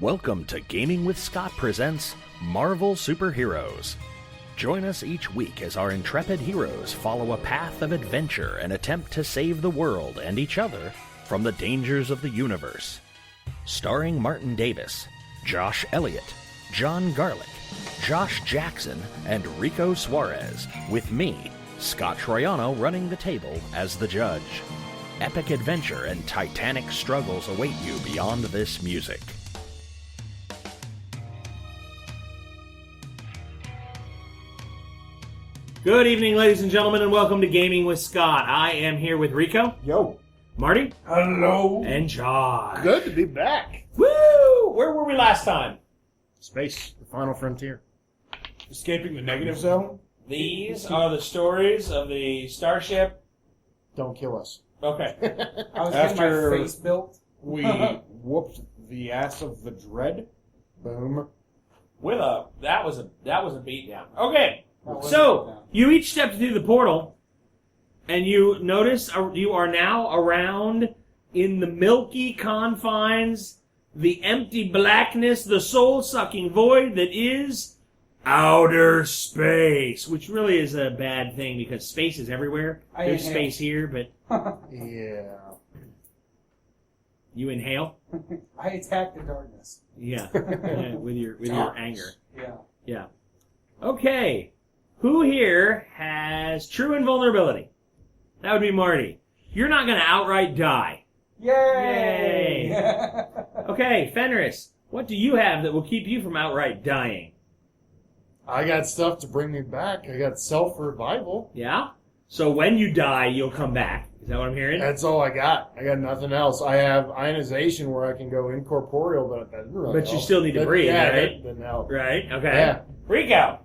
Welcome to Gaming with Scott presents Marvel Superheroes. Join us each week as our intrepid heroes follow a path of adventure and attempt to save the world and each other from the dangers of the universe. Starring Martin Davis, Josh Elliott, John Garlick, Josh Jackson, and Rico Suarez, with me, Scott Troiano, running the table as the judge. Epic adventure and titanic struggles await you beyond this music. Good evening, ladies and gentlemen, and welcome to Gaming with Scott. I am here with Rico. Yo. Marty. Hello. And Josh. Good to be back. Woo! Where were we last time? Space, the final frontier. Escaping the negative zone? These are the stories of the starship. Don't kill us. Okay. I was getting my face built. We whooped the ass of the dread. Boom. That was a beatdown. Okay. So, you each stepped through the portal, and you notice you are now around in the milky confines, the empty blackness, the soul-sucking void that is outer space, which really is a bad thing because space is everywhere. There's space here, but... Yeah. You inhale? I attack the darkness. Yeah, with your anger. Yeah. Yeah. Okay. Who here has true invulnerability? That would be Marty. You're not going to outright die. Yay! Okay, Fenris, what do you have that will keep you from outright dying? I got stuff to bring me back. I got self-revival. Yeah? So when you die, you'll come back. Is that what I'm hearing? That's all I got. I got nothing else. I have ionization where I can go incorporeal, but that doesn't really But help. you still need to breathe, yeah, right? That doesn't help. Right, okay. Yeah. Rico!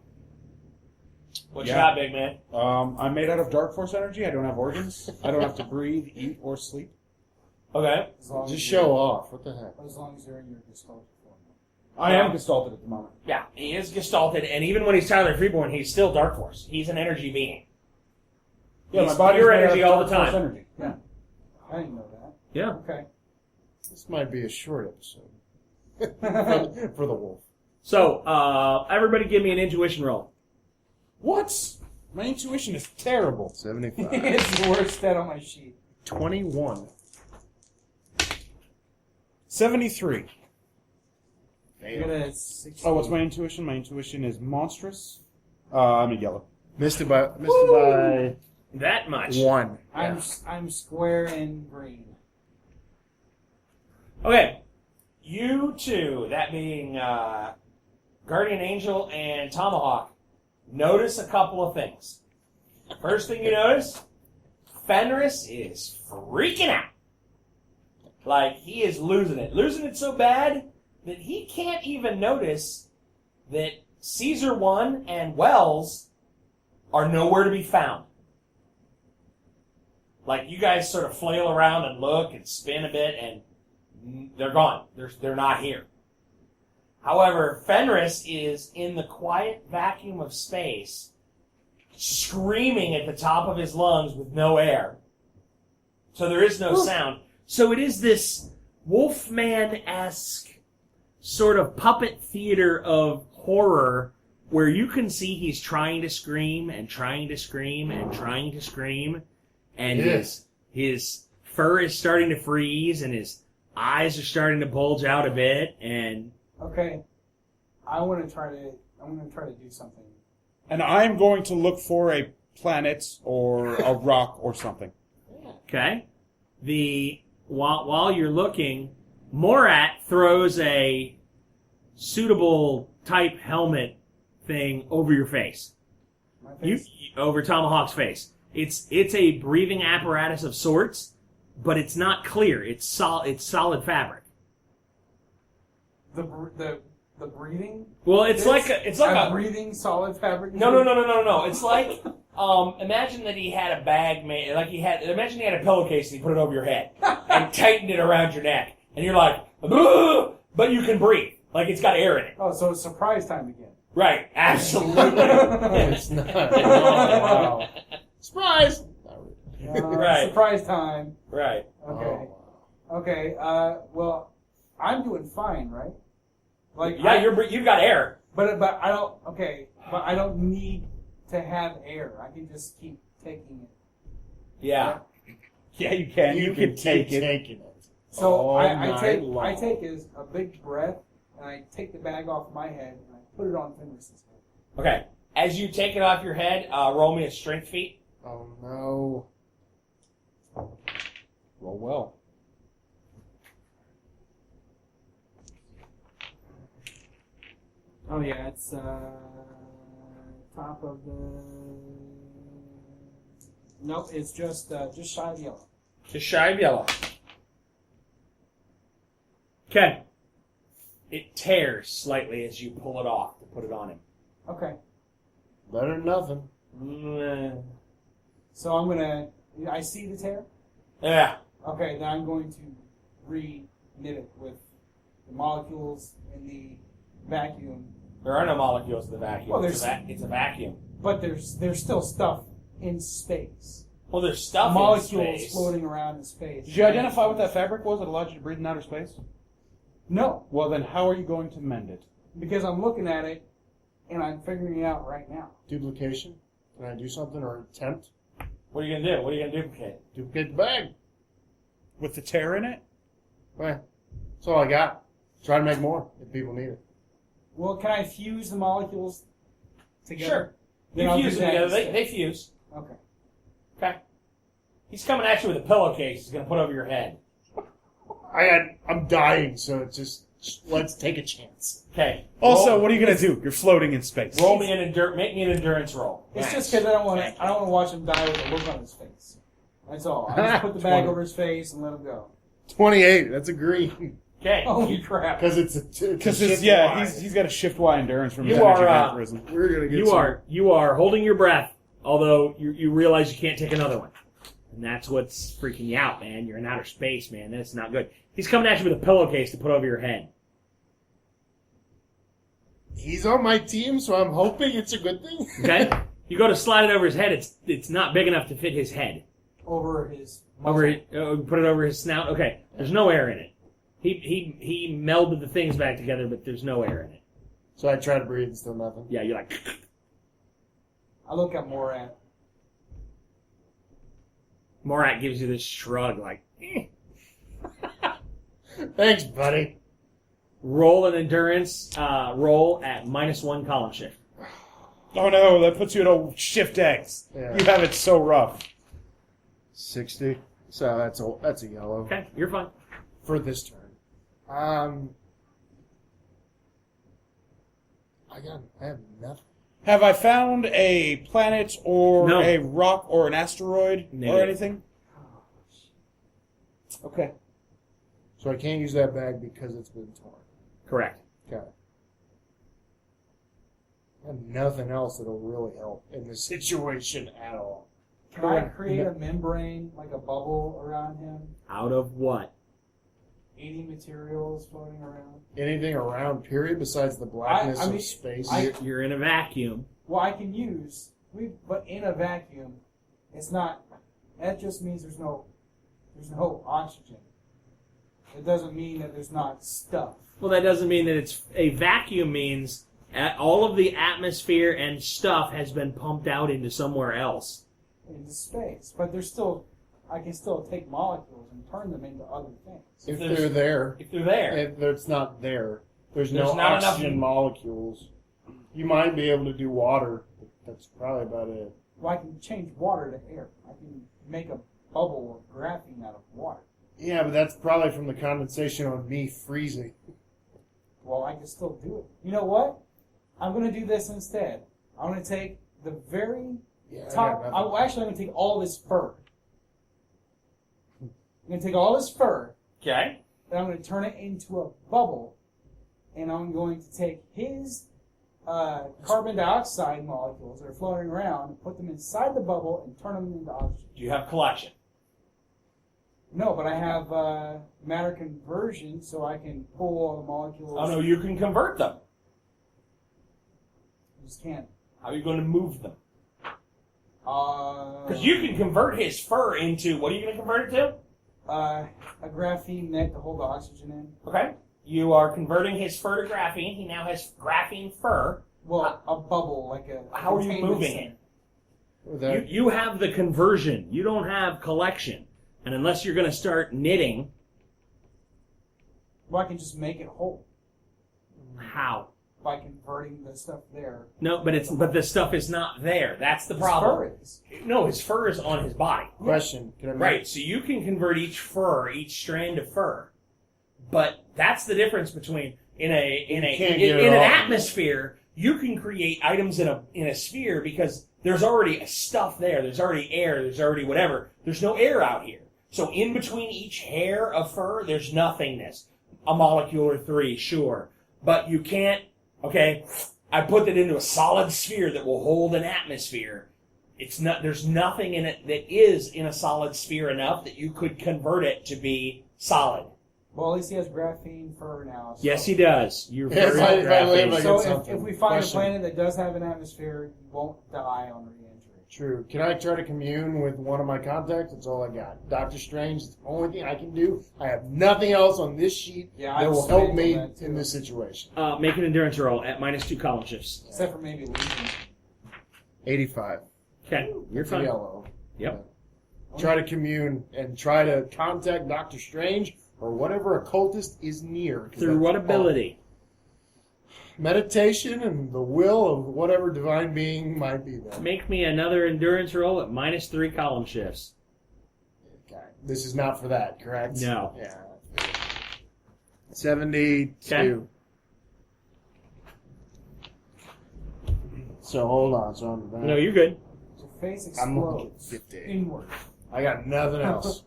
What you got, big man? I'm made out of dark force energy. I don't have organs. I don't have to breathe, eat, or sleep. Okay. Just show off. What the heck? As long as you're in your gestalted form. I am gestalted at the moment. Yeah, he is gestalted, and even when he's Tyler Freeborn, he's still Dark Force. He's an energy being. Yeah, He's my body's pure made out energy of all the dark force time. energy. Yeah. I didn't know that. Yeah. Okay. This might be a short episode. for the wolf. So, everybody give me an intuition roll. What? My intuition is terrible. 75. It's the worst stat on my sheet. 21. 73. I got a 60. Oh, what's my intuition? My intuition is monstrous. I'm a yellow. Missed it by That much. 1. I'm square and green. Okay. You two, that being Guardian Angel and Tomahawk, notice a couple of things. First thing you notice, Fenris is freaking out. Like, he is losing it. Losing it so bad that he can't even notice that Caesar 1 and Wells are nowhere to be found. Like, you guys sort of flail around and look and spin a bit, and they're gone. They're not here. However, Fenris is in the quiet vacuum of space, screaming at the top of his lungs with no air. So there is no sound. So it is this Wolfman-esque sort of puppet theater of horror where you can see he's trying to scream and trying to scream and trying to scream, and his fur is starting to freeze and his eyes are starting to bulge out a bit, and Okay. I'm gonna try to do something. And I'm going to look for a planet or a rock or something. okay. While you're looking, Morat throws a suitable type helmet thing over your face. My face? Over Tomahawk's face. It's a breathing apparatus of sorts, but it's not clear. It's solid fabric. The breathing? Well, it's like a breathing solid fabric. No. It's like imagine that he had a bag made imagine he had a pillowcase and he put it over your head and tightened it around your neck, and you're like, "Ugh," but you can breathe. Like it's got air in it. Oh, so it's surprise time again. Right, absolutely. It's not. Oh, wow. Surprise! Right. Surprise time. Right. Okay. Oh, wow. Okay. Well, I'm doing fine, right? Like you've got air. But I don't. Okay, but I don't need to have air. I can just keep taking it. Yeah. Yeah, you can. You can take it. Taking it. So I long. take is a big breath, and I take the bag off my head, and I put it on Fenris's head. Okay. As you take it off your head, roll me a strength feat. Oh no. Roll well. Oh yeah, it's top of the. Nope, it's just shy of yellow. Just shy of yellow. Okay. It tears slightly as you pull it off to put it on him. Okay. Better than nothing. So I'm gonna. I see the tear. Yeah. Okay, then I'm going to re-knit it with the molecules in the vacuum. There are no molecules in the vacuum. Well, it's a vacuum. But there's still stuff in space. Well, there's stuff Molecules in space. floating around in space. Did you identify what that fabric was that allowed you to breathe in outer space? No, Well, then how are you going to mend it? because I'm looking at it and I'm figuring it out right now. Duplication? Can I do something or attempt? What are you gonna do? What are you gonna duplicate? Duplicate the bag. With the tear in it? Well, that's all I got. Try to make more if people need it. Well, can I fuse the molecules together? Sure. Then You I'll fuse do them that together. instead. They fuse. Okay. Okay. He's coming at you with a pillowcase. He's gonna put over your head. I'm dying, so it's just let's take a chance. Okay. Also, what are you going to do? You're floating in space. Roll me make me an endurance roll. It's just because I don't want to watch him die with a look on his face. That's all. I just put the bag 20. over his face and let him go. 28. That's a green. Okay. Holy crap! Because it's a Because Y. he's got a shift Y endurance from his You energy are, vampirism. We're gonna get You are holding your breath, although you realize you can't take another one. And that's what's freaking you out, man. You're in outer space, man. That's not good. He's coming at you with a pillowcase to put over your head. He's on my team, so I'm hoping it's a good thing. Okay? You go to slide it over his head, it's not big enough to fit his head. Over his Put it over his snout. Okay. There's no air in it. He melded the things back together, but there's no air in it. So I try to breathe, still nothing. Yeah, you're like... I look at Morat. Morat gives you this shrug, like... Thanks, buddy. Roll an endurance roll at -1 column shift. Oh no, that puts you at a shift X. Yeah. You have it so rough. 60. So that's a yellow. Okay, you're fine. For this turn. I have nothing. Have I found a planet or No. a rock or an asteroid or Negative. anything? Okay. So I can't use that bag because it's been torn. Correct. Okay. I have nothing else that'll really help in this situation at all. Can I create a membrane, like a bubble around him? Out of what? 80 materials floating around. Anything around, period, besides the blackness I mean, of space. You're in a vacuum. Well, I can use, but in a vacuum, it's not. That just means there's no oxygen. It doesn't mean that there's not stuff. Well, that doesn't mean that it's a vacuum. Means all of the atmosphere and stuff has been pumped out into somewhere else. Into space, but there's still. I can still take molecules and turn them into other things. if they're there. If they're there. If it's not there. There's There's no not oxygen enough- molecules. You might be able to do water, but that's probably about it. Well, I can change water to air. I can make a bubble of graphene out of water. Yeah, but that's probably from the condensation on me freezing. Well, I can still do it. You know what? I'm going to do this instead. I'm going to take the very Yeah, top. I'm going to take all this fur. I'm going to take all this fur, Okay. and I'm going to turn it into a bubble, and I'm going to take his carbon dioxide molecules that are floating around and put them inside the bubble and turn them into oxygen. Do you have collection? No, but I have matter conversion, so I can pull all the molecules. Oh no, you can convert them. I just can't. How are you going to move them? Because Because you can convert his fur into, what are you going to convert it to? a graphene net to hold the oxygen in. Okay. You are converting his fur to graphene. He now has graphene fur. Well, a bubble, like a. How are you containment moving center. it? You have the conversion. You don't have collection. And unless you're going to start knitting, Well, I can just make it whole how? by converting the stuff there. No, but the stuff is not there. That's the His problem. fur is. No, his fur is on his body. Question: Can I make Right, so you can convert each strand of fur. But that's the difference between in can't get it an all. atmosphere, you can create items in a sphere because there's already stuff there. There's already air, there's already whatever. There's no air out here. So in between each hair of fur, there's nothingness. A molecule or three, sure. But you can't, okay, I put that into a solid sphere that will hold an atmosphere. There's nothing in it that is in a solid sphere enough that you could convert it to be solid. Well, at least he has graphene fur now. So. Yes, he does. You're Yeah, very if I live, I So get something. if we find Question. a planet that does have an atmosphere, you won't die on re-entry. True. Can I try to commune with one of my contacts? That's all I got. Doctor Strange is the only thing I can do. I have nothing else on this sheet Yeah, that I'm will help swayed me on that, too. in this situation. Make an endurance roll at -2 column shifts. Except for maybe Legion. 85. Okay, you're It's fine. yellow. Yep. Try to commune and try to contact Doctor Strange or whatever occultist is near. 'cause Through that's what all. ability? Meditation and the will of whatever divine being might be there. Make me another endurance roll at -3 column shifts. Okay. This is not for that, correct? No. Yeah. 72. Okay. So hold on. So I'm No, you're good. So face I'm looking at explodes 50. inward. I got nothing else.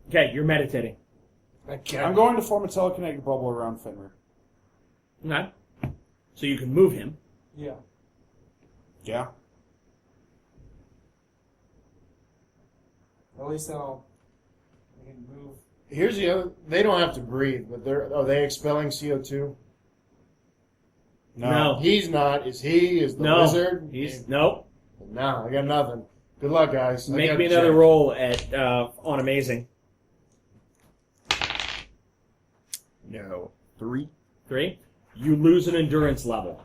Okay, you're meditating. Okay. I'm going to form a telekinetic bubble around Fenrir. Okay. So you can move him. Yeah. Yeah. At least I can move. Here's the other. They don't have to breathe, but are they expelling CO2? No. He's not. Is he? Is the No. wizard? Nope. No, I got nothing. Good luck, guys. I Make gotta me another check. roll at on amazing. No. 3. 3. You lose an endurance level.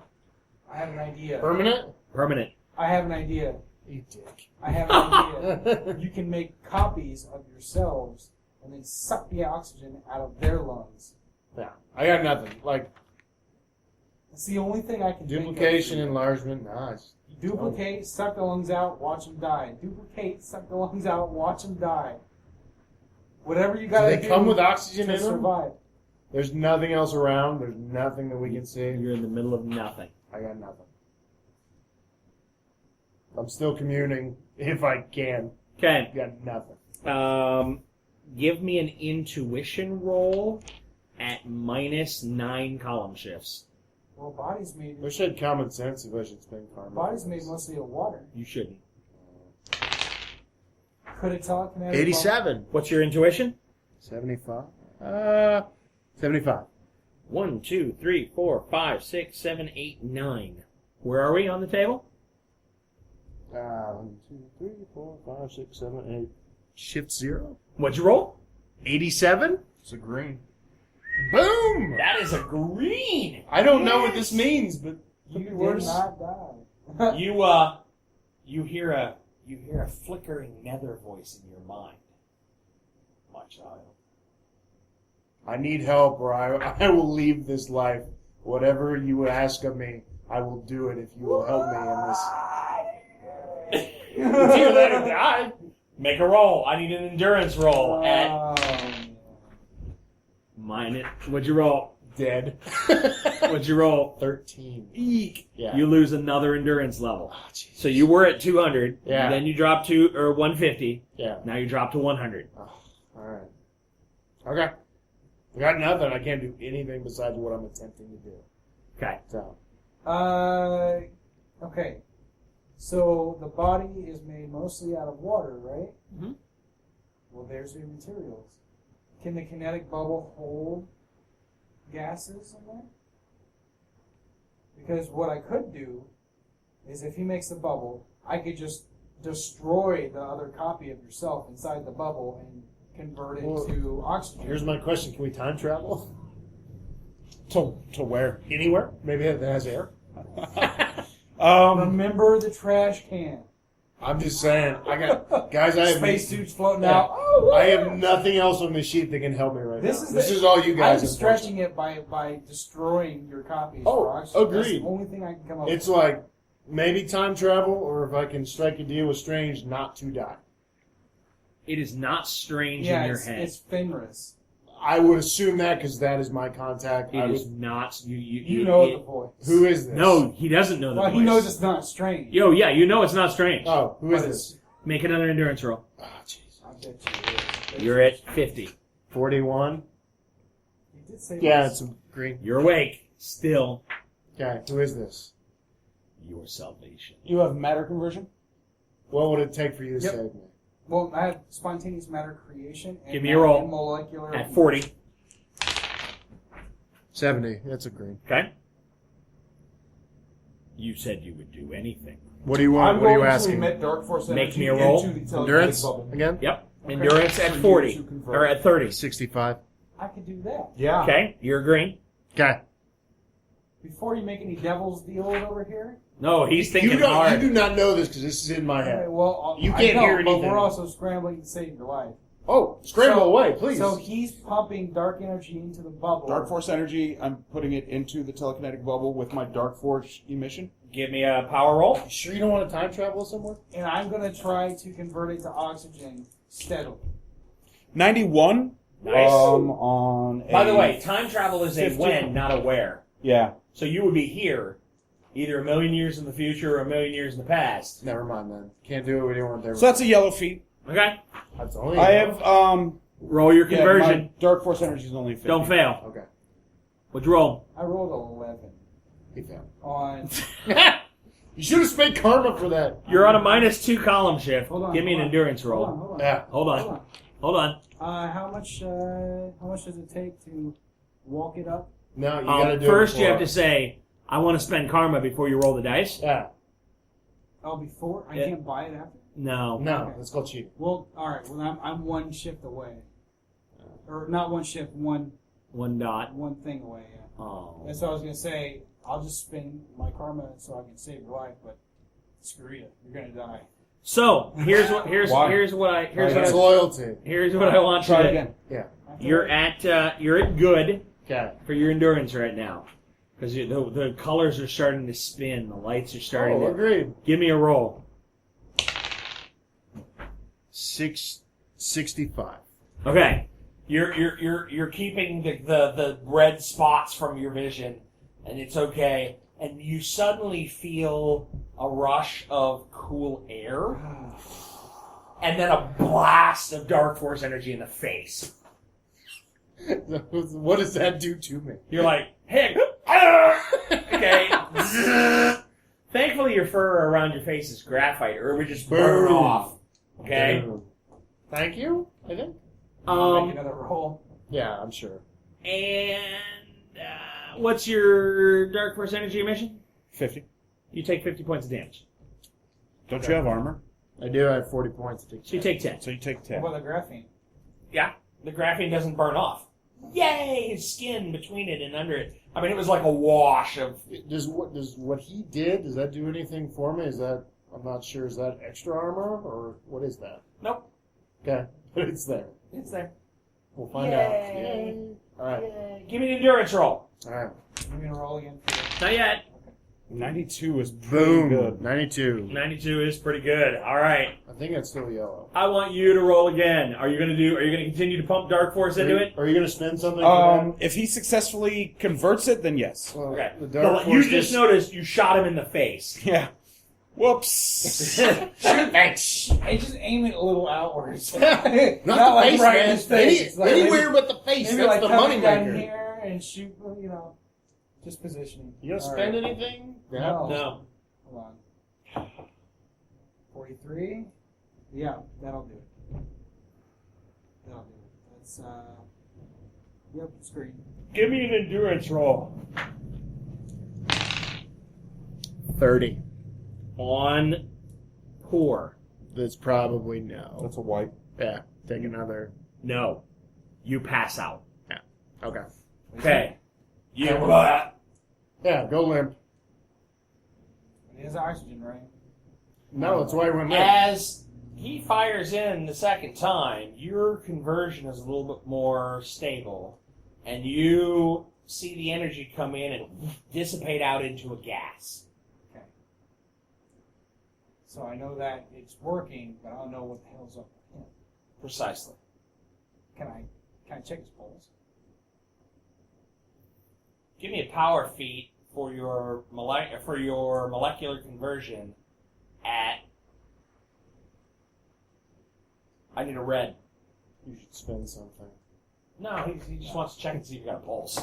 I have an idea. Permanent? Permanent. I have an idea. You dick. I have an idea. You can make copies of yourselves and then suck the oxygen out of their lungs. Yeah. I got nothing. Like It's the only thing I can duplication, think of. enlargement. Nice. Duplicate, suck the lungs out, watch them die. Duplicate, suck the lungs out, watch them die. Whatever you Do gotta do they come with oxygen to in them? survive. There's nothing else around. There's nothing that we can see. You're in the middle of nothing. I got nothing. I'm still communing if I can. Okay. Got nothing. Give me an intuition roll at -9 column shifts. Well, body's made. Wish I had common sense if I should spend karma. Body's made mostly of water. You shouldn't. Could a telekinetic 87. What's your intuition? 75. 75. 1, 2, 3, 4, 5, 6, 7, 8, 9. Where are we on the table? 1, 2, 3, 4, 5, 6, 7, 8. Shift 0. What'd you roll? 87. It's a green. Boom! That is a green. I don't know what this means, but You could be did worse. not die. You hear a flickering nether voice in your mind, my child. I need help or I will leave this life. Whatever you ask of me, I will do it if you will help me in this. It's either that or die. Make a roll. I need an endurance roll at What'd you roll? Dead. What'd you roll? 13. Eek. Yeah. You lose another endurance level. Oh, jeez. So you were at 200. Yeah. Then you dropped to 150. Yeah. Now you drop to 100. Oh, all right. Okay. I got nothing. I can't do anything besides what I'm attempting to do. Okay. So. Okay. So the body is made mostly out of water, right? Mhm. Well, there's your materials. Can the kinetic bubble hold gases in there? Because what I could do is if he makes the bubble, I could just destroy the other copy of yourself inside the bubble and convert it Well, to oxygen. Here's my question: can we time travel To where? anywhere? Maybe that has air. Remember the trash can. I'm just saying. I have Spacesuits floating Yeah. out. Oh, I have nothing else on the sheet that can help me right This now. is This is all you guys. I'm stretching it by destroying your copies. Oh, for oxygen. That's agreed. the only thing I can come up It's with. like maybe time travel, or if I can strike a deal with Strange not to die. It is not strange Yeah, in your it's, head. it's Fenris. I would assume that because that is my contact. It is not. You know the voice. Who is this? No, he doesn't know the Well, voice. he knows it's not strange. Yo, yeah, you know it's not strange. Oh, who is But this? Make another endurance roll. Oh, jeez. I bet you it is. You're at 50. 41. He did say Yeah, this. it's green. You're awake. Still, Okay, who is this? your salvation. You have matter conversion? What would it take for you to Yep. save me? Well, I have spontaneous matter creation. And Give me a roll. and molecular. At 40. 70. That's a green. Okay? You said you would do anything. What do you want? I'm What are you going to asking? emit dark force Make energy me a roll. into the telekinetic Endurance bubble. again? Yep. Okay. Endurance at For you 40. to convert. Or at 30. 65. I could do that. Yeah. Okay? You're green. Okay. Before you make any devil's deals over here. No, he's You thinking do hard. not know this because this is in my Okay, head. well, You I can't know, hear But anything. we're also scrambling to save your life. Oh, scramble So- away, please. So he's pumping dark energy into the bubble. Dark force energy, I'm putting it into the telekinetic bubble with my dark force emission. Give me a power roll. You sure you don't want to time travel somewhere? And I'm going to try to convert it to oxygen steadily. 91. Nice. On By a the way, time travel is a 50. when, not a where. Yeah. So you would be here, either a million years in the future or a million years in the past. Never mind, man. Can't do it when you weren't there. So that's a yellow feat. Okay? That's only I have Roll your yeah, conversion. my dark force energy is only 50. Don't fail. Okay. What'd you roll? I rolled 11 He failed. on. You should have spent karma for that. You're on a -2 column shift. Hold on. Give me an hold on. endurance Hold roll. on, hold on. Yeah. Hold on. Hold on. Hold on. How much does it take to walk it up? No, you gotta do it First, you before. have to say, I want to spend karma before you roll the dice. Yeah. Oh, before? I Yeah. can't buy it after? No. No, Okay. that's called cheating. Well, alright. Well, I'm one shift away. Or not one shift, one One dot. thing away, yeah. Oh. That's what I was going to say. I'll just spend my karma so I can save your life, but screw you. You're going to die. So here's what Why? here's what I It's loyalty. here's what I want you Try to it again. Yeah. You're at good Okay. for your endurance right now, because the colors are starting to spin, the lights are starting Oh, to. agreed. Give me a roll. 65. Okay, you're keeping the red spots from your vision, and it's okay. And you suddenly feel a rush of cool air, and then a blast of dark force energy in the face. What does that do to me? You're like, hey, okay. Thankfully, your fur around your face is graphite, or it would just burn Boom. off. Okay. Boom. Thank you, I think. Make another roll. Yeah, I'm sure. And what's your dark force energy emission? 50. You take 50 points of damage. Don't you have armor? I do have 40 points to take. So you take 10. So you take 10. What about the graphene? Yeah, the graphene doesn't burn off. Yay! His skin between it and under it. I mean, it was like a wash of. Does what he did? Does that do anything for me? Is that I'm not sure. Is that extra armor or what is that? Nope, Okay, but it's there. it's there. We'll find Yay. out. Yay. All right. Yay. Give me an endurance roll. All right. I'm going to roll again for Not yet. 92 is pretty Boom. good. 92. 92 is pretty good. All right. I think it's still yellow. I want you to roll again. Are you gonna continue to pump dark force into it? Are you going to spend something for If he successfully converts it, then yes. that? Well, Okay. The dark You force just noticed you shot him in the face. Yeah. Whoops. Thanks. Hey, just aim it a little outwards. Not the like face, right in man. his face. Like Anywhere but the face. Maybe That's like the come money down maker. here and shoot, just positioning. You going to All spend right. anything? No. No. Hold on. 43? Yeah, that'll do it. That'll do it. That's, yep, screen. Give me an endurance roll. 30. On poor. That's probably no. That's a white. Yeah, take another. No. You pass out. Okay. Okay. You. Yeah, go limp. He has oxygen, right? No, that's why I went limp. As he fires in the second time, your conversion is a little bit more stable, and you see the energy come in and dissipate out into a gas. Okay. So I know that it's working, but I don't know what the hell's up with him. Precisely. Can I check his pulse? Give me a power feat for your molecular conversion at. I need a red. You should spend something. No, he just wants to check and see if you got a pulse.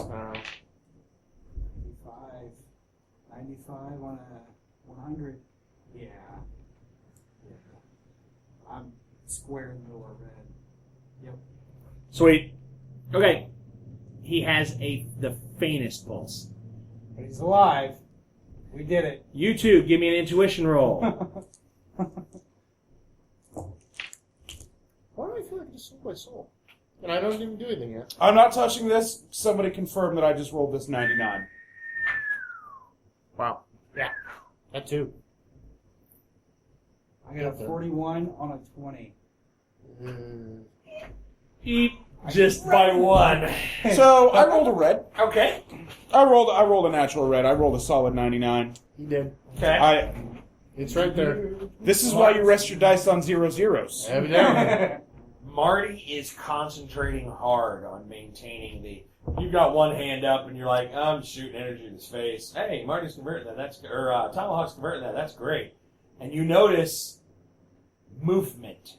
95 on a 100. Yeah. I'm square in the middle of red. Yep. Sweet. Okay. He has the faintest pulse. But he's alive. We did it. You two, give me an intuition roll. Why do I feel like I just sold my soul? And I don't even do anything yet. I'm not touching this. Somebody confirm that I just rolled this 99. Wow. Yeah. That too. I got a 41 on a 20. Eat just by one. So I rolled a red. Okay. I rolled a natural red. I rolled a solid 99. He did. Okay. It's right there. This is why you rest your dice on 0-0s. Evidently. Marty is concentrating hard on maintaining the. You got one hand up and you're like, I'm shooting energy in his face. Hey, Marty's converting that. Tomahawk's converting that. That's great. And you notice movement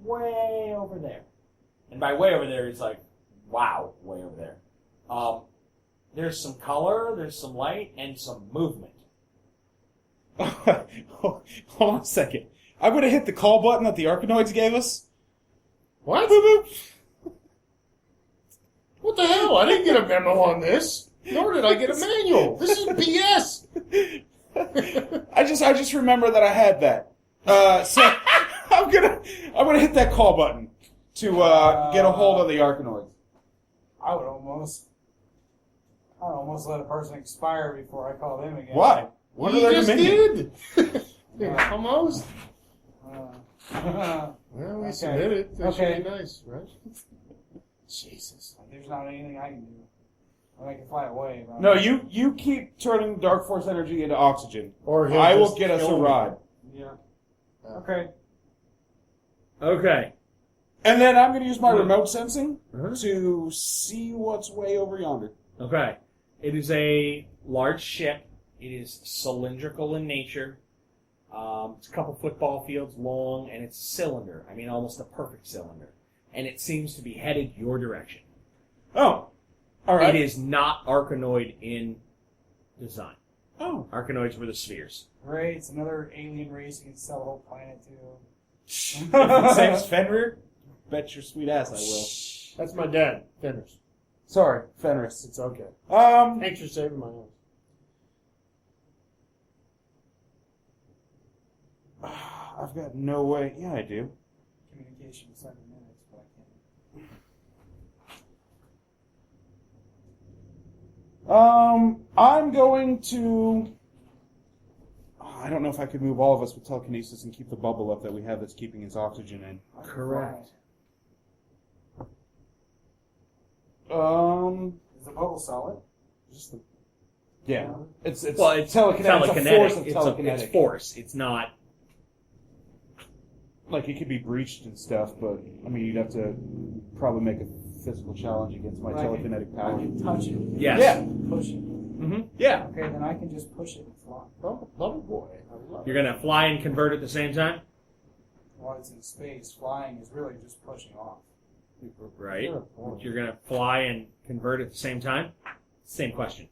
way over there. And by way over there, it's like, wow, way over there. There's some color, there's some light, and some movement. Hold on a second. I'm going to hit the call button that the Arcanoids gave us. What? Boop, boop. What the hell? I didn't get a memo on this. Nor did I get a manual. This is BS. I just remember that I had that. So I'm gonna hit that call button to get a hold of the Arcanoids. I would almost let a person expire before I call them again. Why? What are You their just dominion? did. Yeah, almost. Uh, Well, we Okay. submitted. That Okay. should be nice, right? Jesus. There's not anything I can do. I mean, I can fly away. But No, you keep turning Dark Force energy into oxygen. Or he'll I will just get us kill a me. ride. Yeah. Okay. Okay. And then I'm going to use my remote sensing Uh-huh. to see what's way over yonder. Okay. It is a large ship. It is cylindrical in nature. It's a couple football fields long, and it's a cylinder. I mean, almost a perfect cylinder. And it seems to be headed your direction. Oh, all right. It is not Arcanoid in design. Oh. Arcanoids were the spheres. Great. It's another alien race. You can sell the whole planet to. If it saves Fenrir, bet your sweet ass I will. That's my dad. Fenris. Sorry, Fenris. It's okay. Um, Thanks for saving my life. I've got no way. Yeah, I do. Communication 7 minutes, but I can't. I'm going to. I don't know if I could move all of us with telekinesis and keep the bubble up that we have that's keeping his oxygen in. I can Correct. fly. Is the bubble solid? Just the. Yeah, it's Well, it's telekinetic. It's a force of It's telekinetic. force. It's not. Like, it could be breached and stuff, but, I mean, you'd have to probably make a physical challenge against my But telekinetic I power. can touch it. Yes. Yeah. Push it. Mm-hmm. Yeah. Okay, then I can just push it and fly. Bubble boy. I love You're going to fly and convert at the same time? While it's in space, flying is really just pushing off. Right. Good point. You're going to fly and convert at the same time? Same question.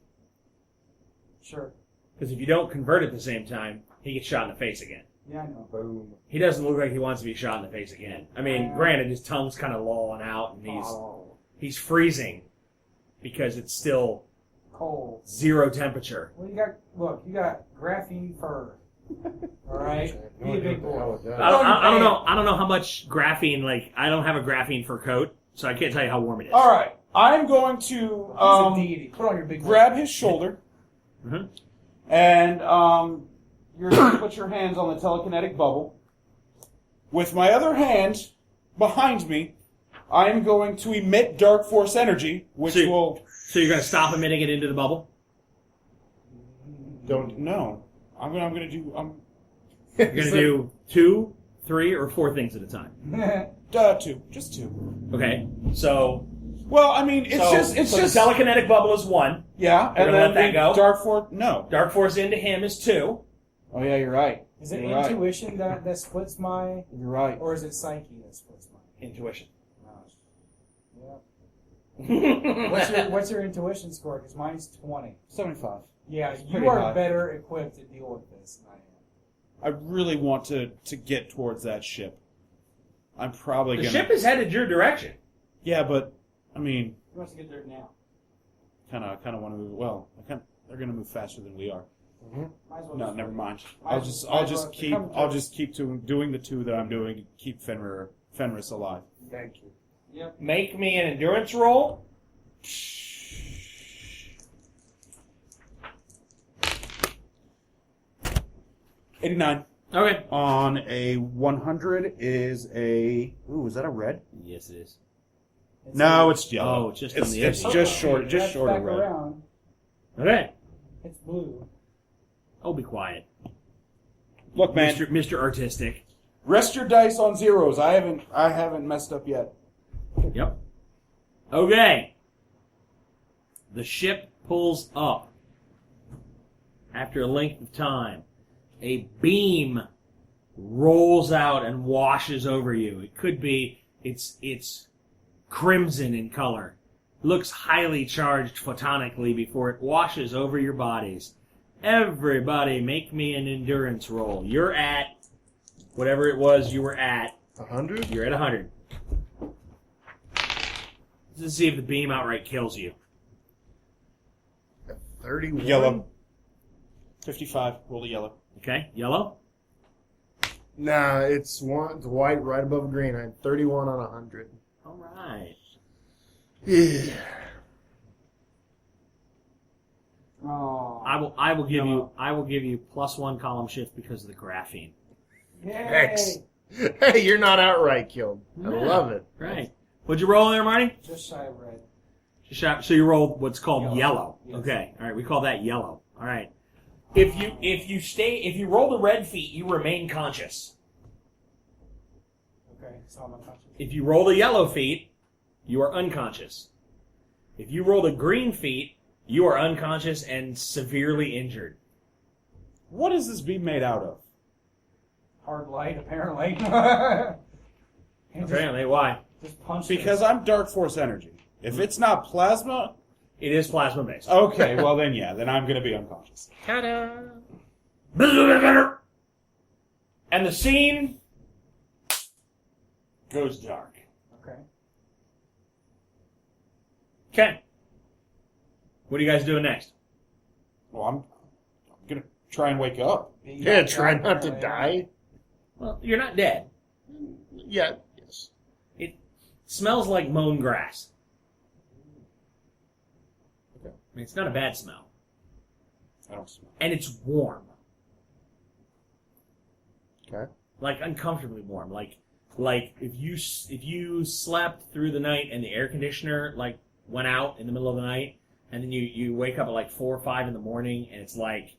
Sure. Because if you don't convert at the same time, he gets shot in the face again. Yeah, I know. Boom. He doesn't look like he wants to be shot in the face again. I mean, granted, his tongue's kind of lolling out, and he's freezing because it's still Cold. 0 temperature. Well, you got graphene fur. All right, be a big boy. I don't know how much graphene. Like, I don't have a graphene fur coat, so I can't tell you how warm it is. All right. I'm going to He's a deity. Put on your big boy. grab his shoulder, and you're going to put your hands on the telekinetic bubble. With my other hand behind me, I'm going to emit dark force energy, which will... So you're going to stop emitting it into the bubble? Don't. No. I'm going to do... You're going to do 2, 3, or 4 things at a time? 2. Just 2. Okay, so... Well, I mean, it's just... the telekinetic bubble is 1. Yeah, You're and gonna then let that go? dark force... No. Dark force into him is 2. Oh, yeah, you're right. Is it You're right. intuition that splits my... You're right. Or is it psyche that splits my... Intuition. Yeah. What's your intuition score? Because mine's 20. 75. Yeah, pretty you are high. better equipped to deal with this than I am. I really want to get towards that ship. I'm probably The going to... ship is headed your direction. Yeah, but, I mean, He wants to get there now. kind of want to move... Well, they're going to move faster than we are. Might as well No, just- never mind. Might I'll as just well keep come doing the 2 that I'm doing. Keep Fenris alive. Thank you. Yep. Make me an endurance roll. 89 Okay. on a 100 is a... Ooh, is that a red? Yes, it is. No, it's yellow. Oh, just it's on the it's edge. just short That's of back red. around. Okay. It's blue. Oh, be quiet. Look, man, Mr. Artistic. rest your dice on zeros. I haven't messed up yet. Yep. Okay. The ship pulls up. After a length of time, a beam rolls out and washes over you. It could be, it's crimson in color. Looks highly charged photonically before it washes over your bodies. Everybody make me an endurance roll. You're at whatever it was you were at. 100? You're at 100. Let's see if the beam outright kills you. 31? Yellow. 55. Roll the yellow. Okay, yellow. Nah, it's white right above green. I had 31 on 100. All right. Yeah. Oh. I will give you +1 column shift because of the graphene. Yay! X. Hey, you're not outright killed. I love it. Right. What'd you roll there, Marty? Just shy of red. So you rolled what's called yellow. Yes. Okay. All right. We call that yellow. All right. If you roll the red feet, you remain conscious. Okay, so I'm unconscious. If you roll the yellow feet, you are unconscious. If you roll the green feet, you are unconscious and severely injured. What is this beam made out of? Hard light, apparently. Apparently, why? Just punch Because I'm dark force energy. If it's not plasma, It is plasma based. okay, well then yeah, then I'm gonna be unconscious. Ta-da! And the scene goes dark. Okay. Okay. What are you guys doing next? Well, I'm gonna try and wake up. Yeah, try not to die. Well, you're not dead. Yeah, yes. It smells like mown grass. Okay. I mean, it's not a bad smell. I don't smell. And it's warm. Okay. Like, uncomfortably warm. Like if you slept through the night and the air conditioner, like, went out in the middle of the night, and then you wake up at, like, 4 or 5 in the morning, and it's, like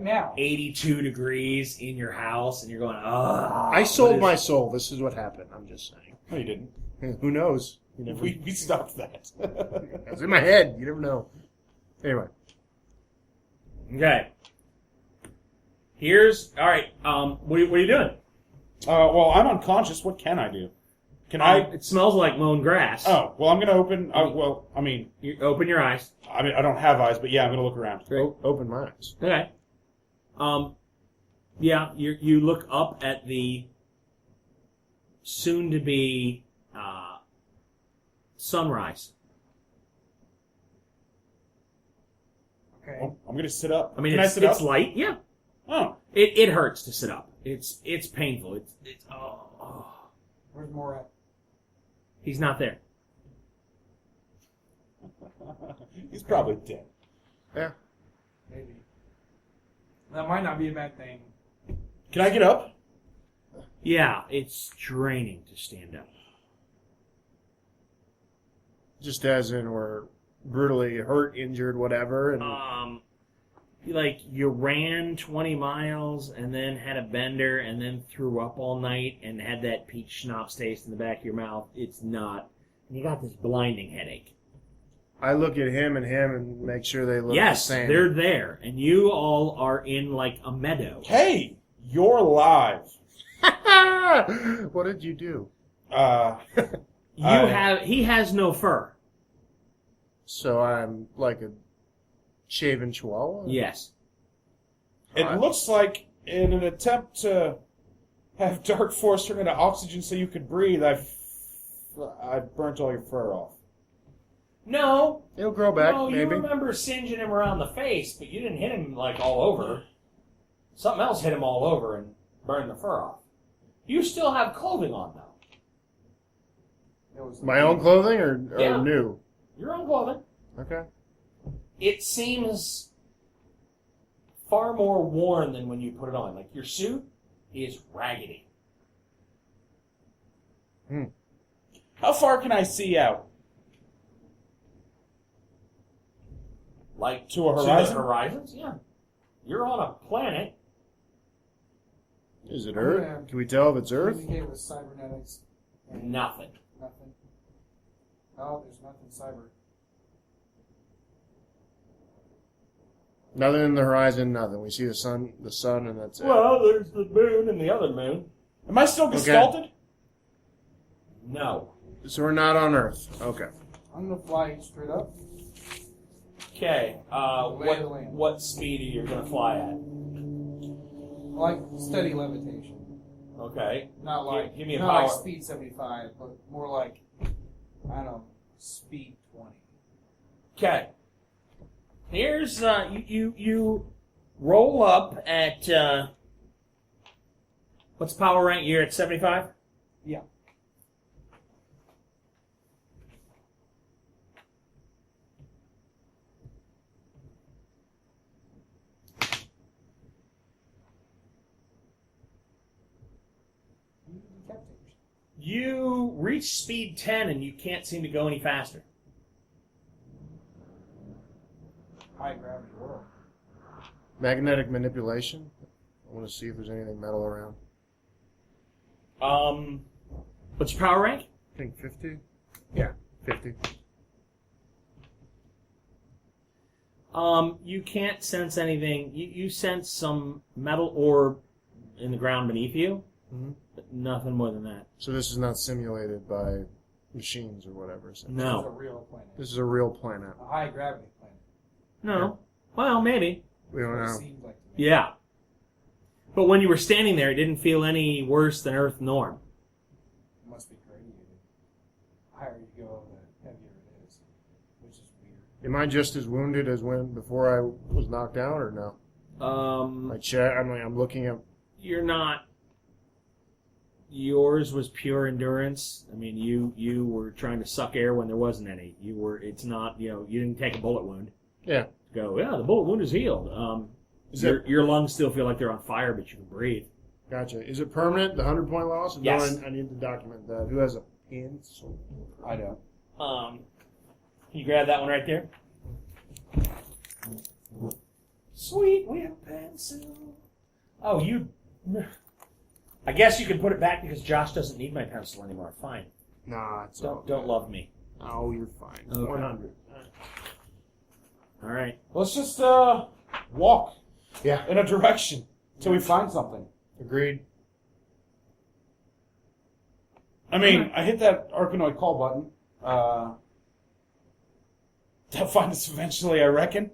now. 82 degrees in your house, and you're going, ugh. I sold my soul. This is what happened. I'm just saying. No, you didn't. Who knows? You never. We stopped that. It's in my head. You never know. Anyway. Okay. All right, what are you doing? Well, I'm unconscious. What can I do? Can I? It smells like mown grass. Oh, well, I'm gonna open. Well, I mean, You open your eyes. I don't have eyes, but yeah, I'm gonna look around. Great. Open my eyes. Okay. Yeah, you look up at the soon-to-be sunrise. Okay. Well, I'm gonna sit up. I mean, Can it's I sit up? light. Yeah. Oh. It hurts to sit up. It's painful. It's oh. Where's Morat? He's not there. He's probably dead. Yeah. Maybe. That might not be a bad thing. Can I get up? Yeah, it's draining to stand up. Just as in we're brutally hurt, injured, whatever. And Like you ran 20 miles and then had a bender and then threw up all night and had that peach schnapps taste in the back of your mouth. It's not. And you got this blinding headache. I look at him and make sure they look the Yes, same. they're there. And you all are in like a meadow. Hey, you're alive. What did you do? He has no fur. So I'm like a shaven chihuahua? Yes. It looks like in an attempt to have Dark Force turn into oxygen so you could breathe, I've burnt all your fur off. No. It'll grow back, No, maybe. you remember singeing him around the face, but you didn't hit him like all over. Something else hit him all over and burned the fur off. You still have clothing on, though. My own clothing or Yeah. new? Your own clothing. Okay. It seems far more worn than when you put it on. Like, your suit is raggedy. How far can I see out? Like, To a horizon? the horizons? Yeah. You're on a planet. Is it Oh, Earth? yeah. Can we tell if it's Earth? Communicate with cybernetics. Nothing. Nothing. Oh, there's nothing cyber. Nothing in the horizon, nothing. We see the sun, and that's it. Well, there's the moon and the other moon. Am I still gestalted? No. So we're not on Earth. Okay. I'm gonna fly straight up. Okay. Lay of the land. What speed are you going to fly at? Like steady levitation. Okay. Not like Give me a not power. like speed 75, but more like I don't know, speed 20. Okay. Here's you roll up at what's power rank? You're at 75? Yeah. You reach speed 10 and you can't seem to go any faster. High gravity world. Magnetic manipulation. I want to see if there's anything metal around. What's your power rank? I think 50? Yeah, 50. You can't sense anything. You sense some metal orb in the ground beneath you, but nothing more than that. So this is not simulated by machines or whatever. So This is a No. real planet. this is a real planet. A high gravity planet. No. Well, maybe. We don't It know. seems like to me. Yeah. But when you were standing there, it didn't feel any worse than Earth norm. It must be radiated. The higher you go, the heavier it is, which is weird. Am I just as wounded as when before I was knocked out, or no? My chest. I'm looking at. You're not. Yours was pure endurance. I mean, you were trying to suck air when there wasn't any. You were. It's not. You didn't take a bullet wound. Yeah. Go. Yeah, the bullet wound is healed. Is Your lungs still feel like they're on fire, but you can breathe. Gotcha. Is it permanent? The 100-point loss? No, Yes. I need to document that. Who has a pencil? I don't. Can you grab that one right there? Sweet, we have a pencil. Oh, you. I guess you can put it back because Josh doesn't need my pencil anymore. Fine. Nah, it's all Don't love me. Oh, you're fine. Okay. 100. All right. Let's just walk Yeah. in a direction till we find something. Agreed. I mean, I hit that Arkanoid call button. They'll find us eventually, I reckon.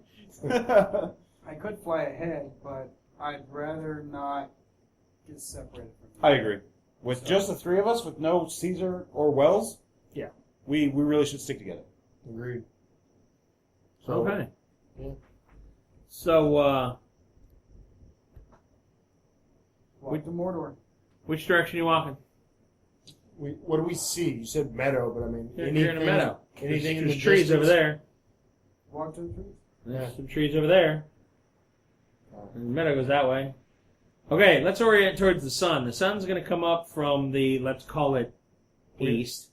I could fly ahead, but I'd rather not get separated from you. I agree. With just the three of us, with no Caesar or Wells, Yeah. we really should stick together. Agreed. So, Okay. yeah. So, Walk to Mordor. Which direction are you walking? What do we see? You said meadow, but I mean, You're in a meadow. Anything in There's the trees distance? over there. Walk to the trees. There's some trees over there. And the meadow goes that way. Okay, let's orient towards the sun. The sun's going to come up from the, let's call it, east.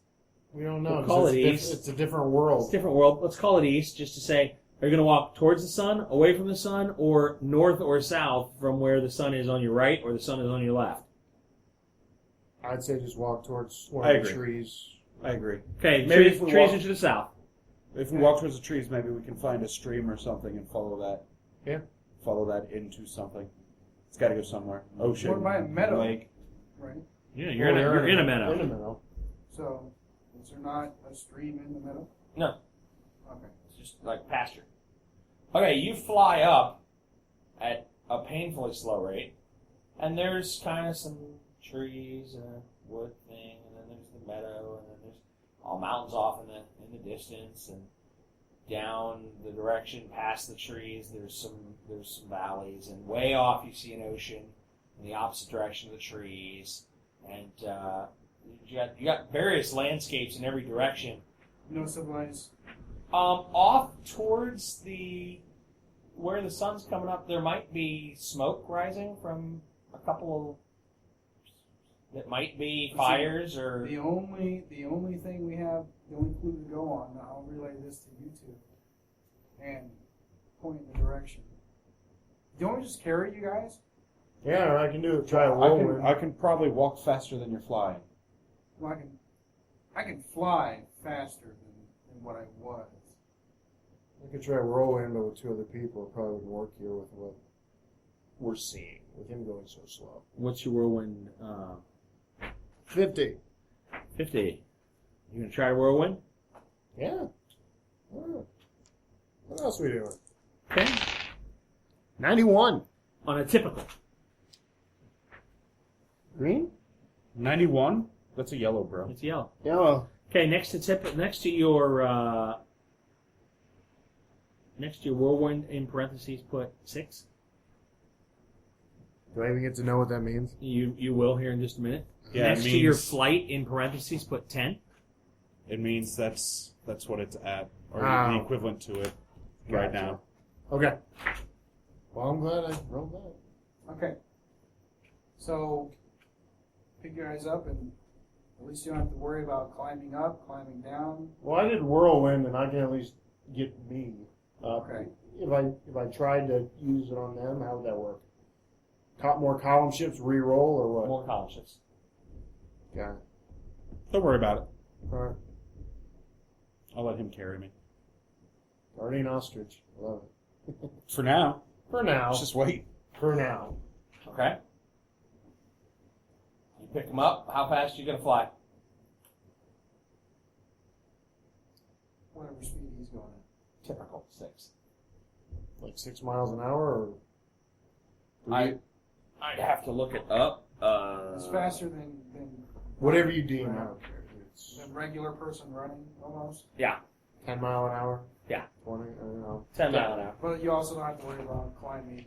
We don't know. We'll call it it's east. It's a different world. It's a different world. Let's call it east, just to say, are you going to walk towards the sun, away from the sun, or north or south from where the sun is on your right or the sun is on your left? I'd say just walk towards one I of the agree. trees. I agree. Okay, Maybe trees, if we trees walk- are to the south. If we walk towards the trees, maybe we can find a stream or something and follow that. Yeah. Follow that into something. It's got to go somewhere. Ocean. What about a meadow? Lake. Right. Yeah, you're in a meadow. In a meadow. So, is there not a stream in the meadow? No. Okay. It's just like pasture. Okay, you fly up at a painfully slow rate, and there's kind of some trees and a wood thing, and then there's the meadow, and then there's all mountains off in the distance, and down the direction past the trees there's some valleys, and way off you see an ocean in the opposite direction of the trees, and you got various landscapes in every direction. No civilized. Off towards where the sun's coming up, there might be smoke rising from a couple of, that might be fires or. The only thing we have, the only clue to go on, I'll relay this to you two, and point in the direction. Don't we just carry you guys? Yeah, I can do it. Try a whirlwind. I can probably walk faster than you're flying. Well, I can fly faster than what I was. I could try a whirlwind, but with two other people, it probably wouldn't work here with what we're seeing, with him going so slow. What's your whirlwind? 50. 50. You gonna try whirlwind? Yeah. What else are we doing? Okay. 91. On a typical. Green? 91? That's a yellow, bro. It's yellow. Yellow. Okay, next to your whirlwind in parentheses put 6. Do I even get to know what that means? You will here in just a minute. Yeah, Next it to your means- flight in parentheses put 10. It means that's what it's at, or Oh. the equivalent to it right Gotcha. now. Okay. Well, I'm glad I rolled that. Okay. So, pick your eyes up, and at least you don't have to worry about climbing up, climbing down. Well, I did whirlwind, and I can at least get me up. Okay. If I tried to use it on them, how would that work? More column shifts, re-roll, or what? More column shifts. Yeah. Don't worry about it. All right. I'll let him carry me. Guardian ostrich. Love it. For now. For now. Let's just wait. For now. Okay. You pick them up. How fast are you gonna fly? Whatever speed he's going at. Typical 6. Like 6 miles an hour, or I'd have to look it up. It's faster than whatever you deem. Right. I don't care. It's than regular person running, almost. 10 mile an hour. Yeah. 20. I don't know. 10 mile an hour. But you also don't have to worry about climbing,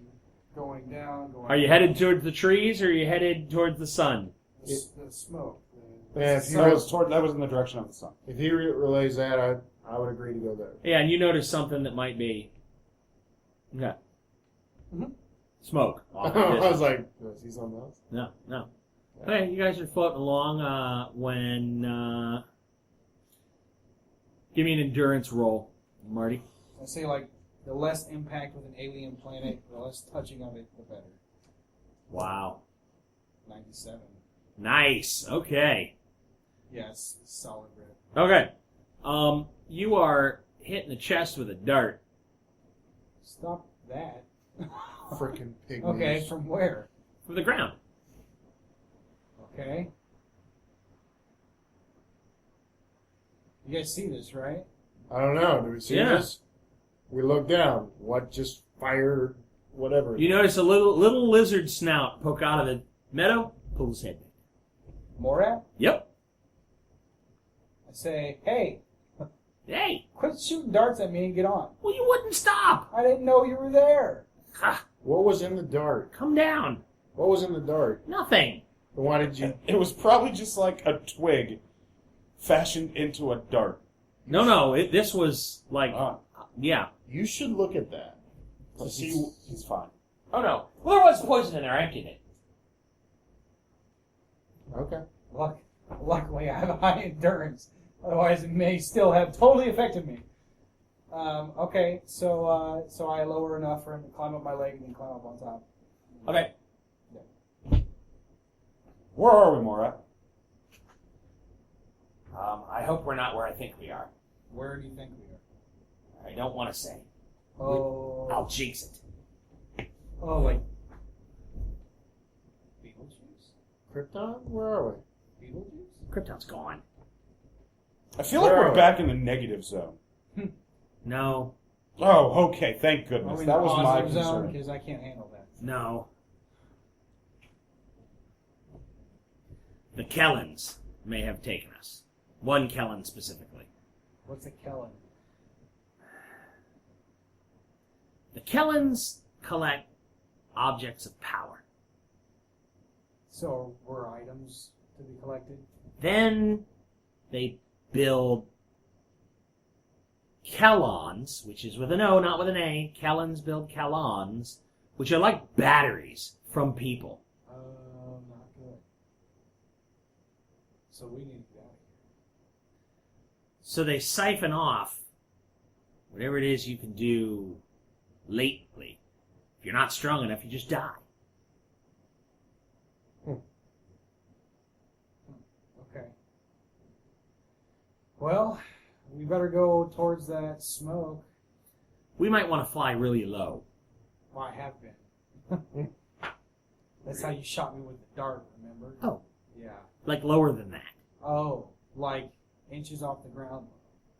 going down, going Are you headed towards the trees or are you headed towards the sun? the smoke. Yeah, if he That was, was in the direction of the sun. if he relays that, I would agree to go there. Yeah, and you notice something that might be. Yeah. Mhm. Smoke. I was like, do I see something else? No. Okay, you guys are floating along when. Give me an endurance roll, Marty. I say, like, the less impact with an alien planet, the less touching of it, the better. Wow. 97. Nice. Okay. Yeah, it's solid red. Okay. You are hitting the chest with a dart. Stop that. Frickin' pygmies. Okay, from where? From the ground. Okay. You guys see this, right? I don't know. Do we see Yeah. this? We look down. What just fired? Whatever. You notice a little lizard snout poke out of the meadow. Pull his head back. Morad? Yep. I say, hey, Hey. quit shooting darts at me and get on. Well, you wouldn't stop. I didn't know you were there. Ha. What was in the dart? Come down. What was in the dart? Nothing. Why did you... It was probably just like a twig fashioned into a dart. No. This was like, Ah. yeah. You should look at that. To see... He's fine. Oh no. Well, there was poison in there. I emptied it. Okay. Luckily, I have high endurance. Otherwise, it may still have totally affected me. Okay, so I lower enough for him to climb up my leg and then climb up on top. Okay. Where are we, Mora? I hope we're not where I think we are. Where do you think we are? I don't want to say. Oh. I'll jinx it. Oh, like Beetlejuice? Krypton? Where are we? Beetlejuice? Krypton's gone. I feel like Where we're are we? back in the negative zone. No. Oh, okay. Thank Are goodness. we in That the was my positive zone? concern. Because I can't handle that. No. The Kellens may have taken us. One Kellen specifically. What's a Kellen? The Kellens collect objects of power. So, were items to be collected? Then they build Kellons, which is with an O, not with an A. Kellens build Kellons, which are like batteries from people. Not good. So we need to get out of here. So they siphon off whatever it is you can do lately. If you're not strong enough, you just die. Okay. Well, we better go towards that smoke. We might want to fly really low. Well, I have been. That's how you shot me with the dart, remember? Oh. Yeah. Like lower than that. Oh, like inches off the ground.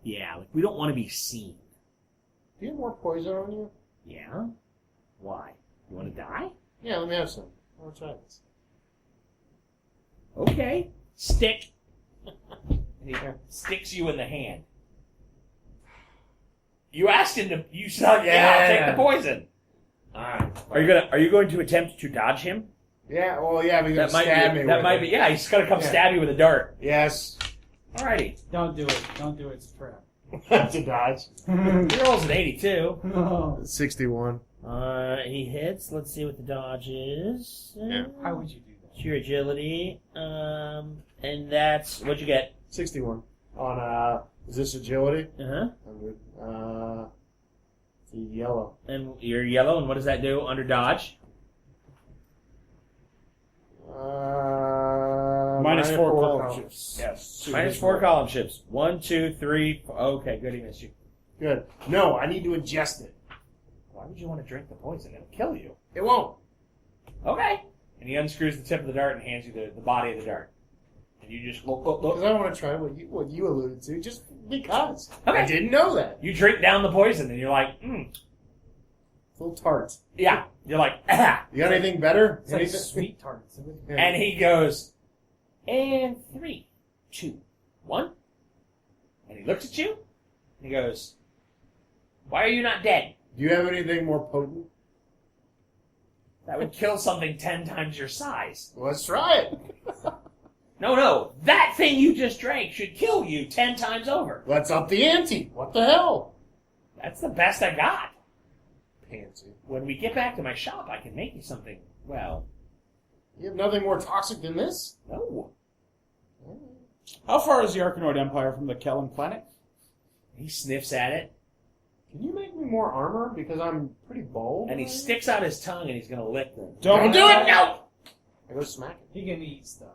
Yeah, like we don't want to be seen. Do you have more poison on you? Yeah? Why? You want to die? Yeah, let me have some. I'll try this. Okay. Stick. And he sticks you in the hand. You asked him to. You said, "Yeah, I'll take the poison." Alright. Are you going to attempt to dodge him? Yeah, well, yeah, because That stab me That with might it. be. Yeah, he's gonna come Yeah. stab you with a dart. Yes. Alrighty. Don't do it. Don't do it. It's a trap. That's a dodge. He rolls an 82. No. 61. He hits. Let's see what the dodge is. Yeah. How would you do that? It's your agility. And that's what'd you get? 61. On, is this agility? Uh-huh. 100. It's a yellow. And you're yellow, and what does that do under dodge? Minus four column columns. shifts. Yes. Minus 4 column shifts. 1, 2, 3. Okay, good, he missed you. Good. No, I need to ingest it. Why would you want to drink the poison? It'll kill you. It won't. Okay. And he unscrews the tip of the dart and hands you the body of the dart. And you just look. Because I want to try what you alluded to, just because. Okay. I didn't know that. You drink down the poison, and you're like, It's a little tart. yeah. You're like, ah. You got anything better? It's like Anything? sweet tarts. Yeah. And he goes, and 3, 2, 1. And he looks at you, and he goes, why are you not dead? Do you have anything more potent? That would kill something 10 times your size. Well, let's try it. No. That thing you just drank should kill you 10 times over. Let's up the ante. What the hell? That's the best I got. Pansy. When we get back to my shop, I can make you something, well, You have nothing more toxic than this? no. How far is the Arkanoid Empire from the Kellen planet? He sniffs at it, Can you make me more armor? Because I'm pretty bold. and he sticks out his tongue, and he's going to lick them. Don't do it! No! I go smack it. He can eat stuff.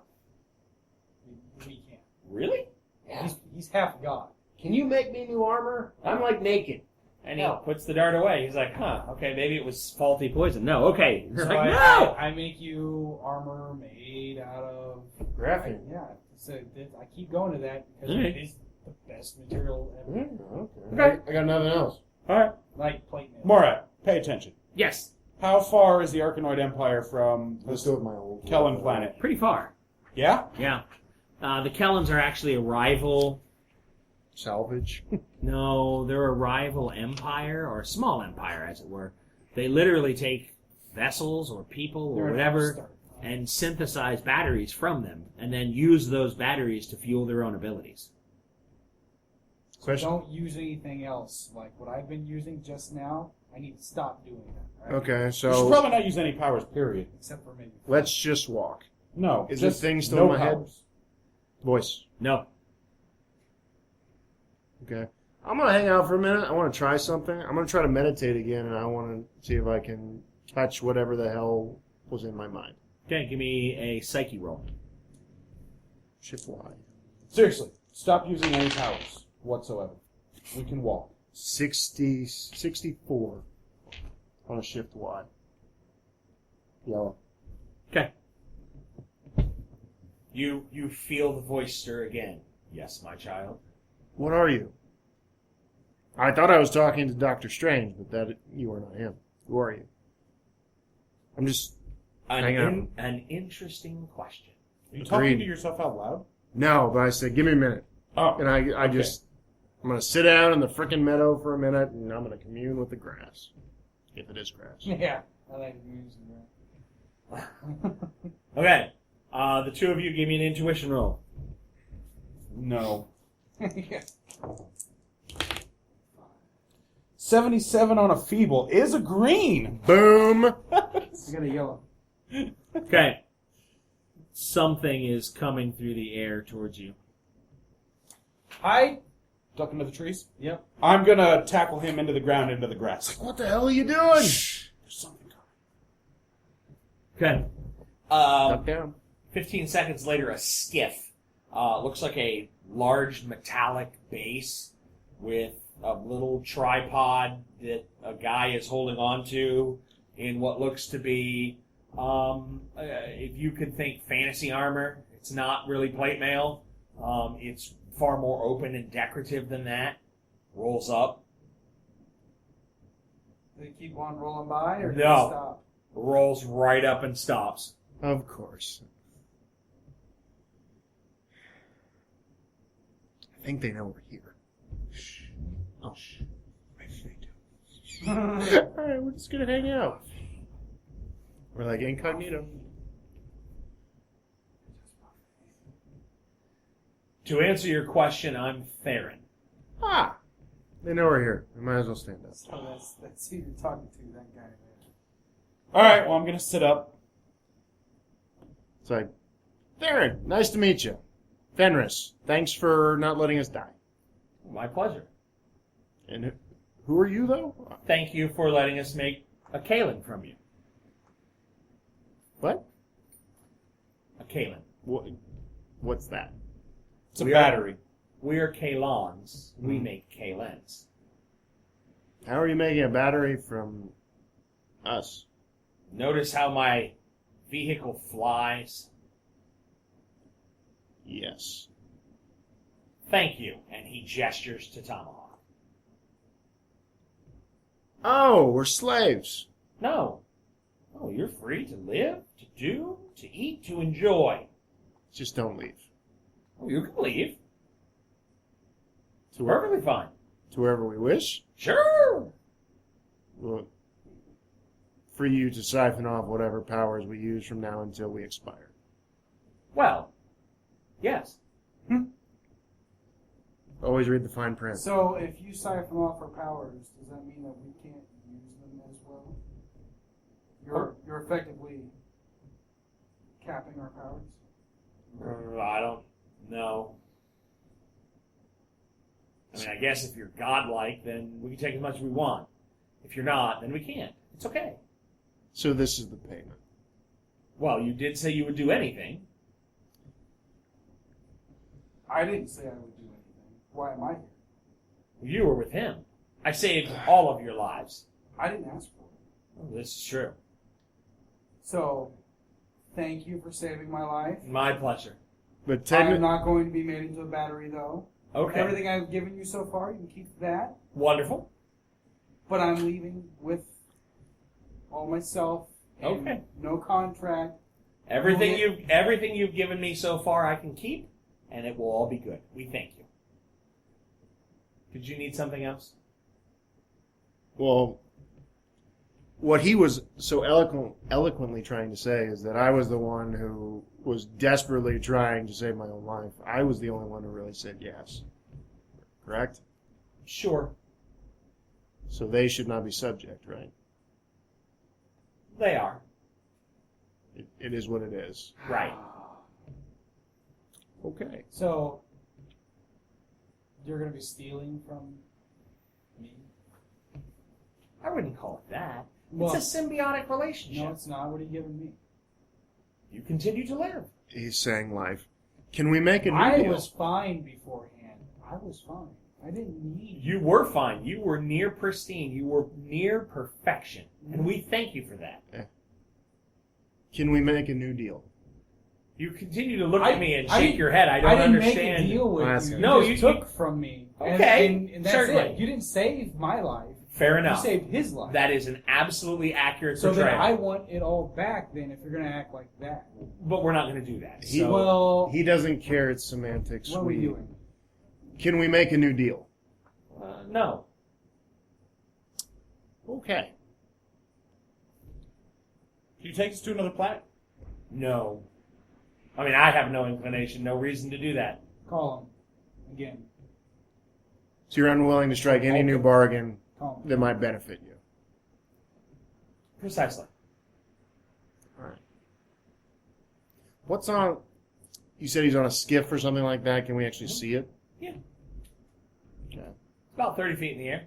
We can't. Really? Yeah. He's half god. Can you make me new armor? I'm like naked. And he No. puts the dart away. He's like, huh, okay, maybe it was faulty poison. No, okay. You're So like, no! I make you armor made out of Graphene. yeah. So I keep going to that because Alright. it is the best material ever. Okay. I got nothing else. Alright. Like plate mail. Mora, pay attention. Yes, How far is the Arkanoid Empire from Let's the do it with my old Kellen planet? pretty far. Yeah? Yeah. The Kellens are actually a rival. Salvage. No, they're a rival empire, or a small empire, as it were. They literally take vessels or people They're or an whatever upstart. and synthesize batteries from them and then use those batteries to fuel their own abilities. Question. Don't use anything else like what I've been using just now. I need to stop doing that. Right? Okay, You should so probably not use any powers, period. Except for maybe. let's just walk. No. Is just this thing still no in my head? powers. Voice. No. Okay. I'm going to hang out for a minute. I want to try something. I'm going to try to meditate again, and I want to see if I can catch whatever the hell was in my mind. Okay, give me a psyche roll. Shift Y. Seriously, stop using any powers whatsoever. We can walk. 64 on a shift Y. Yellow. Okay. You feel the voice stir again. Yes, my child. What are you? I thought I was talking to Dr. Strange, but that you are not him. Who are you? I'm just hanging out. An interesting question. Are you talking Agreed. to yourself out loud? No, but I said, give me a minute. Oh. And I okay. just, I'm going to sit down in the frickin' meadow for a minute, and I'm going to commune with the grass. If it is grass. Yeah, I like using that. Okay. The two of you give me an intuition roll. No. Yeah. 77 on a feeble is a green. Boom! I got a yellow. Okay. Something is coming through the air towards you. Hi. Duck into the trees. Yep. I'm gonna tackle him into the ground, into the grass. What the hell are you doing? There's something coming. Okay. Duck down. 15 seconds later, a skiff. Looks like a large metallic base with a little tripod that a guy is holding on to in what looks to be, if you could think fantasy armor. It's not really plate mail. It's far more open and decorative than that. Rolls up. Do they keep on rolling by or do No. they stop? Rolls right up and stops. Of course. I think they know we're here. Shh. Oh, shh. Maybe they do. Alright, we're just gonna hang out. We're like incognito. To answer your question, I'm Theron. Ah! They know we're here. We might as well stand up. So that's who you're talking to, that guy there. Alright, well, I'm gonna sit up. It's like, Theron, nice to meet you. Fenris, thanks for not letting us die. My pleasure. And who are you, though? Thank you for letting us make a Kalen from you. What? A Kalen. What's that? It's a We are- battery. We are Kalons. We make Kalens. How are you making a battery from us? Notice how my vehicle flies? Yes. Thank you. And he gestures to Tomahawk. Oh, we're slaves. No. Oh, you're free to live, to do, to eat, to enjoy. Just don't leave. Oh, you can leave. It's To, where, perfectly fine. to wherever we wish. Sure. Well, for you to siphon off whatever powers we use from now until we expire. Well, yes. Always read the fine print. So if you siphon off our powers, does that mean that we can't use them as well? You're effectively capping our powers? I don't know. I mean, I guess if you're godlike, then we can take as much as we want. If you're not, then we can't. It's okay. So this is the payment. Well, you did say you would do anything. I didn't say I would do anything. Why am I here? You were with him. I saved all of your lives. I didn't ask for it. Oh, this is true. So, thank you for saving my life. My pleasure. But I'm technically, not going to be made into a battery, though. Okay. Everything I've given you so far, you can keep that. Wonderful. But I'm leaving with all myself. And Okay. No contract. Everything Okay. you've given me so far, I can keep, and it will all be good. We thank you. Did you need something else? well, what he was so eloquently trying to say is that I was the one who was desperately trying to save my own life. I was the only one who really said yes. Correct? Sure. So they should not be subject, right? They are. It is what it is. Right. Okay. So, you're going to be stealing from me? I wouldn't call it that. Well, it's a symbiotic relationship. No, it's not. What are you giving me? You continue to live. He's saying life. Can we make a new I deal? was fine beforehand. I was fine. I didn't need You were fine. You were near pristine. You were near perfection. And we thank you for that. Can we make a new deal? You continue to look at me and I shake your head. I don't didn't understand. make a deal with Well, you. No, you you just took from me. Okay, and that's certainly. it. You didn't save my life. Fair enough. You saved his life. That is an absolutely accurate so portrayal. then I want it all back then if you're going to act like that. But we're not going to do that. He- So, Well, He doesn't care. It's semantics. what are we doing? Can we make a new deal? no. Okay. Can you take us to another planet? No. I mean, I have no inclination, no reason to do that. Call him. Again. So you're unwilling to strike any new bargain Call him. that might benefit you. Precisely. All right. What's on? You said he's on a skiff or something like that. Can we actually see it? Yeah. Okay. It's about 30 feet in the air.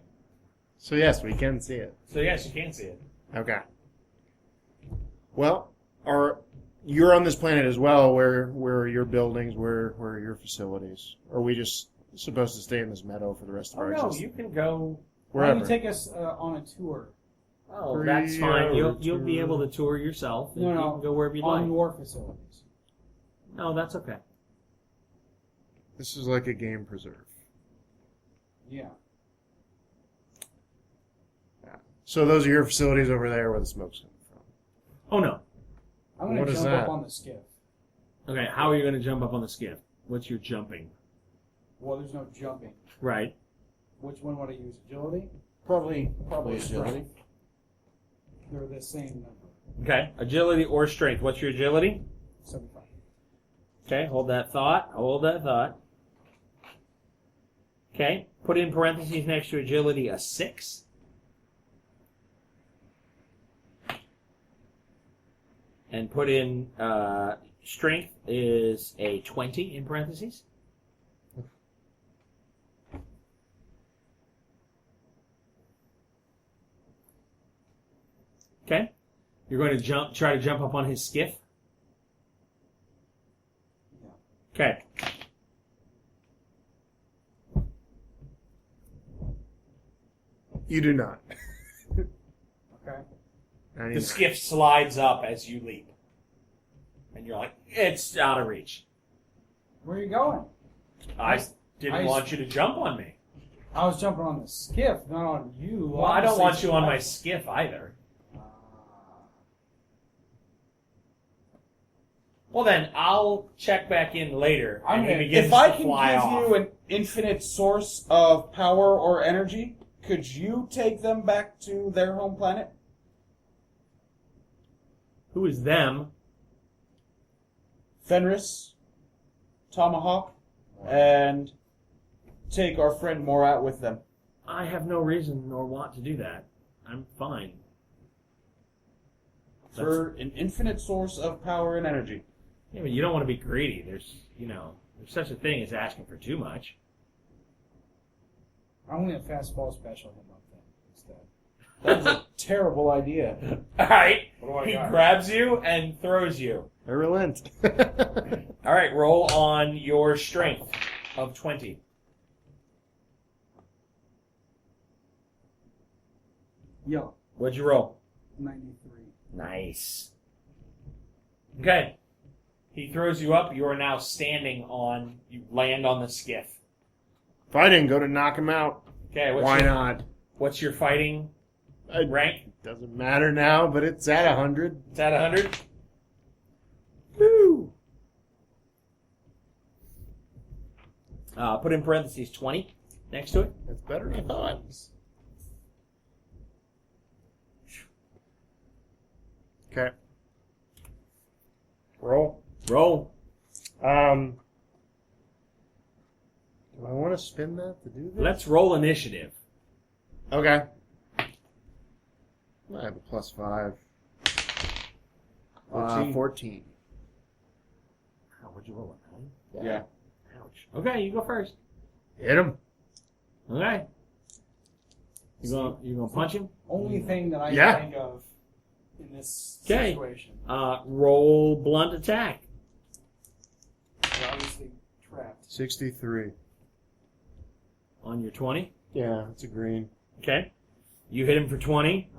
So yes, we can see it. So, yes, you can see it. Okay. Well, you're on this planet as well. Where are your buildings? Where are your facilities? Or are we just supposed to stay in this meadow for the rest of Oh, our no, existence? you can go. Why don't Wherever. you take us on a tour? Oh, that's fine. You'll be able to tour yourself. And No, you no. can go wherever you On like. your facilities. No, that's okay. This is like a game preserve. Yeah. So those are your facilities over there where the smoke's coming from. Oh, no. I'm going What to is jump that? up on the skiff. Okay, how are you going to jump up on the skiff? What's your jumping? Well, there's no jumping. Right. Which one would I use? Agility? Probably agility. They're the same number. Okay, agility or strength. What's your agility? 75. Okay, hold that thought. Hold that thought. Okay, put in parentheses next to agility a 6. And put in strength is a 20 in parentheses. Okay, you're going to try to jump up on his skiff. Okay. You do not. Okay. I mean, The skiff slides up as you leap. And you're like, it's out of reach. Where are you going? I didn't I- want you to jump on me. I was jumping on the skiff, not on you. Well, I don't Obviously, want you on my it's- skiff either. Well, then, I'll check back in later. And he begins If I to can fly give off. you an infinite source of power or energy, could you take them back to their home planet? Who is them? Fenris, Tomahawk, and take our friend Morat with them. I have no reason nor want to do that. I'm fine. For an infinite source of power and energy. Yeah, but you don't want to be greedy. There's such a thing as asking for too much. I'm going to fastball special him up then instead. That's a terrible idea. All right. What do I He got? grabs you and throws you. I relent. All right, roll on your strength of 20. Yo, What'd you roll? 93. Nice. Okay. He throws you up. You are now standing on. You land on the skiff. If I didn't go to knock him out, Okay. why not? What's your fighting rank? It doesn't matter now, but it's at 100. It's at 100. Woo! Put in parentheses 20 next to it. That's better than I thought. Okay. Roll. Roll. Do I want to spin that to do this? Let's roll initiative. Okay. I have a +5. 14. Oh, what'd you roll? A 9? Yeah. Ouch. Okay, you go first. Hit him. Okay. You gonna punch him? Only thing that I Yeah. can think of in this Okay. situation. Roll blunt attack. We're obviously trapped. 63. On your 20. Yeah, it's a green. Okay. You hit him for 20.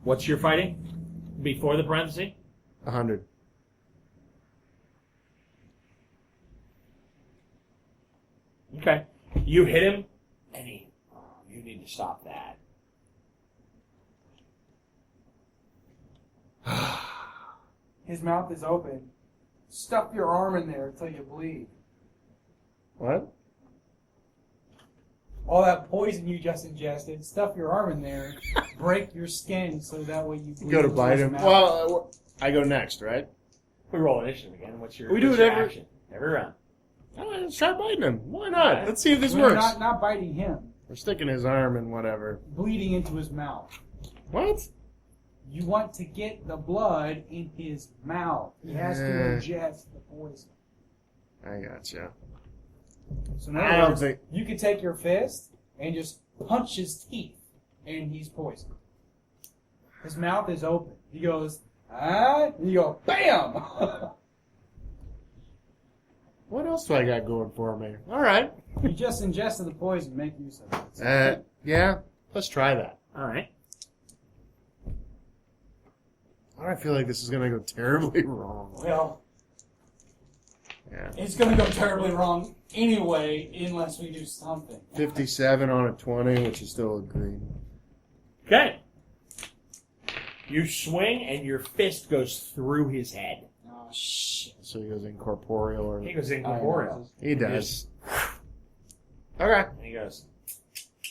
What's your fighting? Before the parenthesis? 100. Okay. You hit him, and you need to stop that. His mouth is open. Stuff your arm in there until you bleed. What? All that poison you just ingested, stuff your arm in there, break your skin so that way you bleed. Go to into bite his him. mouth. Well, I go next, right? We roll initiative again. What's your We do what's it your every- action? Every round. All right, let's try biting him. Why not? Okay. Let's see if this We're works. not biting him. We're sticking his arm in whatever. Bleeding into his mouth. What? You want to get the blood in his mouth. He has to Yeah. ingest the poison. I gotcha. So in I other don't words, think- you could take your fist and just punch his teeth, and he's poisoned. His mouth is open. He goes, and you go, BAM! What else do I got going for me? All right. You just ingested the poison. Make use of it. Yeah. Let's try that. All right. I feel like this is gonna go terribly wrong. Well, Yeah. it's going to go terribly wrong anyway unless we do something. 57 on a 20, which is still a green. Okay. You swing, and your fist goes through his head. Oh, shit. So he goes incorporeal, or He goes incorporeal. he does. Okay. And he goes.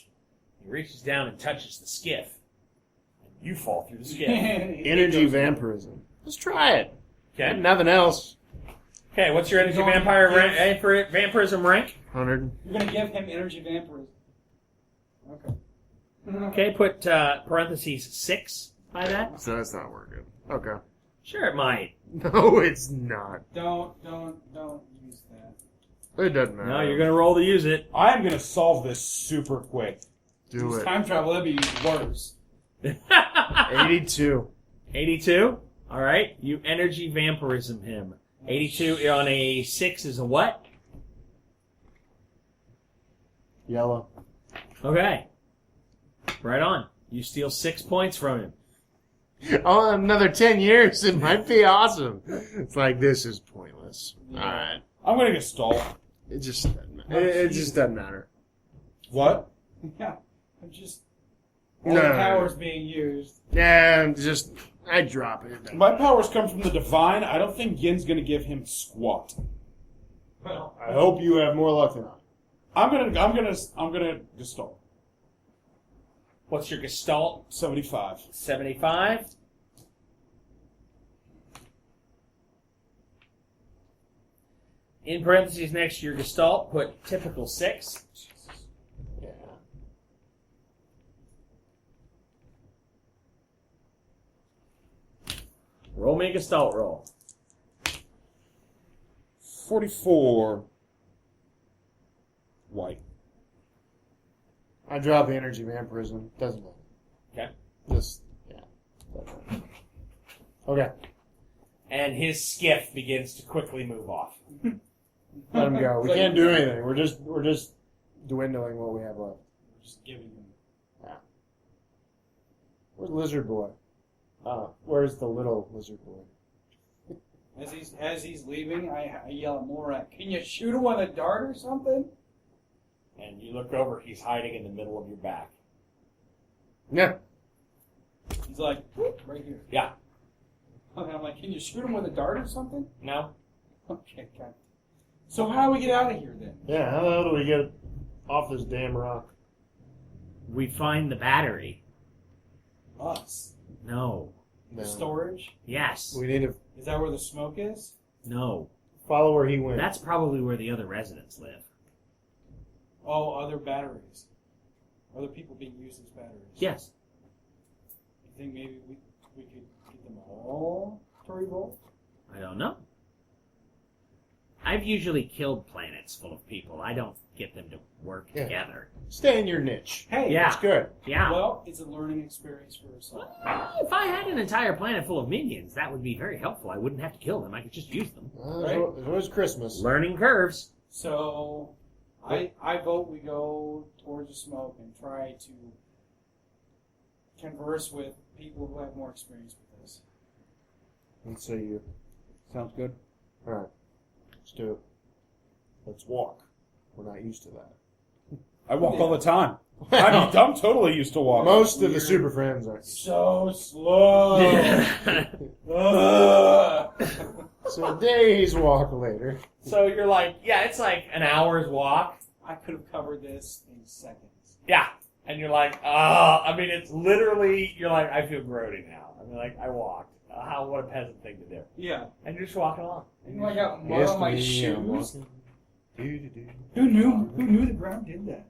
He reaches down and touches the skiff. And you fall through the skiff. Energy vampirism. Let's try it. Okay. Nothing else. Okay, what's your energy He's on- vampirism rank? 100. You're going to give him energy vampirism. Okay. Okay, put parentheses 6 by that. So that's not working. Okay. Sure, it might. No, it's not. Don't use that. It doesn't matter. No, you're going to roll to use it. I'm going to solve this super quick. do Use it. time travel, that'd be worse. 82. 82. All right, you energy vampirism him. 82 on a 6 is a what? Yellow. Okay. Right on. You steal 6 points from him. Oh, another 10 years. It might be awesome. It's like, this is pointless. Alright. I'm going to get stalled. It just doesn't matter. It just doesn't matter. What? Yeah. I'm just... All No, the no, no. power's being used. Yeah, I drop it. My powers come from the divine. I don't think Yin's going to give him squat. Well, I hope you have more luck than I. I'm gonna gestalt. What's your gestalt? 75. 75. In parentheses next to your gestalt, put typical 6. Yeah. Roll me a gestalt roll. 44. White. I drop the energy vampirism. Doesn't matter. Okay. Just, yeah. Doesn't matter. Okay. And his skiff begins to quickly move off. Let him go. We can't do anything. We're just dwindling what we have left. just giving him... Where's Lizard Boy? Where's the little Lizard Boy? As he's leaving, I yell at Morak, can you shoot him with a dart or something? And you look over, he's hiding in the middle of your back. Yeah. He's like, whoop, right here. Yeah. Okay, I'm like, can you shoot him with a dart or something? No? Okay, okay. So how do we get out of here then? Yeah, how the hell do we get off this damn rock? We find the battery. Us. No. No. Storage. Yes. We need to Is that where the smoke is? No. follow where he went. That's probably where the other residents live. Oh, other batteries. Other people being used as batteries. Yes. You think maybe we could get them all to revolt? I don't know. I've usually killed planets full of people. I don't get them to work Yeah. together. Stay in your niche. Hey, Yeah. That's good. Yeah. well, it's a learning experience for us all. Well, if I had an entire planet full of minions, that would be very helpful. I wouldn't have to kill them. I could just use them. There's always Christmas. Learning curves. So, I vote we go towards the smoke and try to converse with people who have more experience with this. And so you. Sounds good. All right. Let's do it. Let's walk. We're not used to that. I walk all the time. I'm totally used to walking. Most of the Super Friends are. So slow. So days walk later. So you're like, yeah, it's like an hour's walk. I could have covered this in seconds. Yeah. And you're like, I mean, it's literally, you're like, I feel grody now. I mean, like, I walked. What a peasant thing to do. Yeah. And you're just walking along. And I got mud on my I'm shoes. walking. Do-do-do. Who knew the ground did that?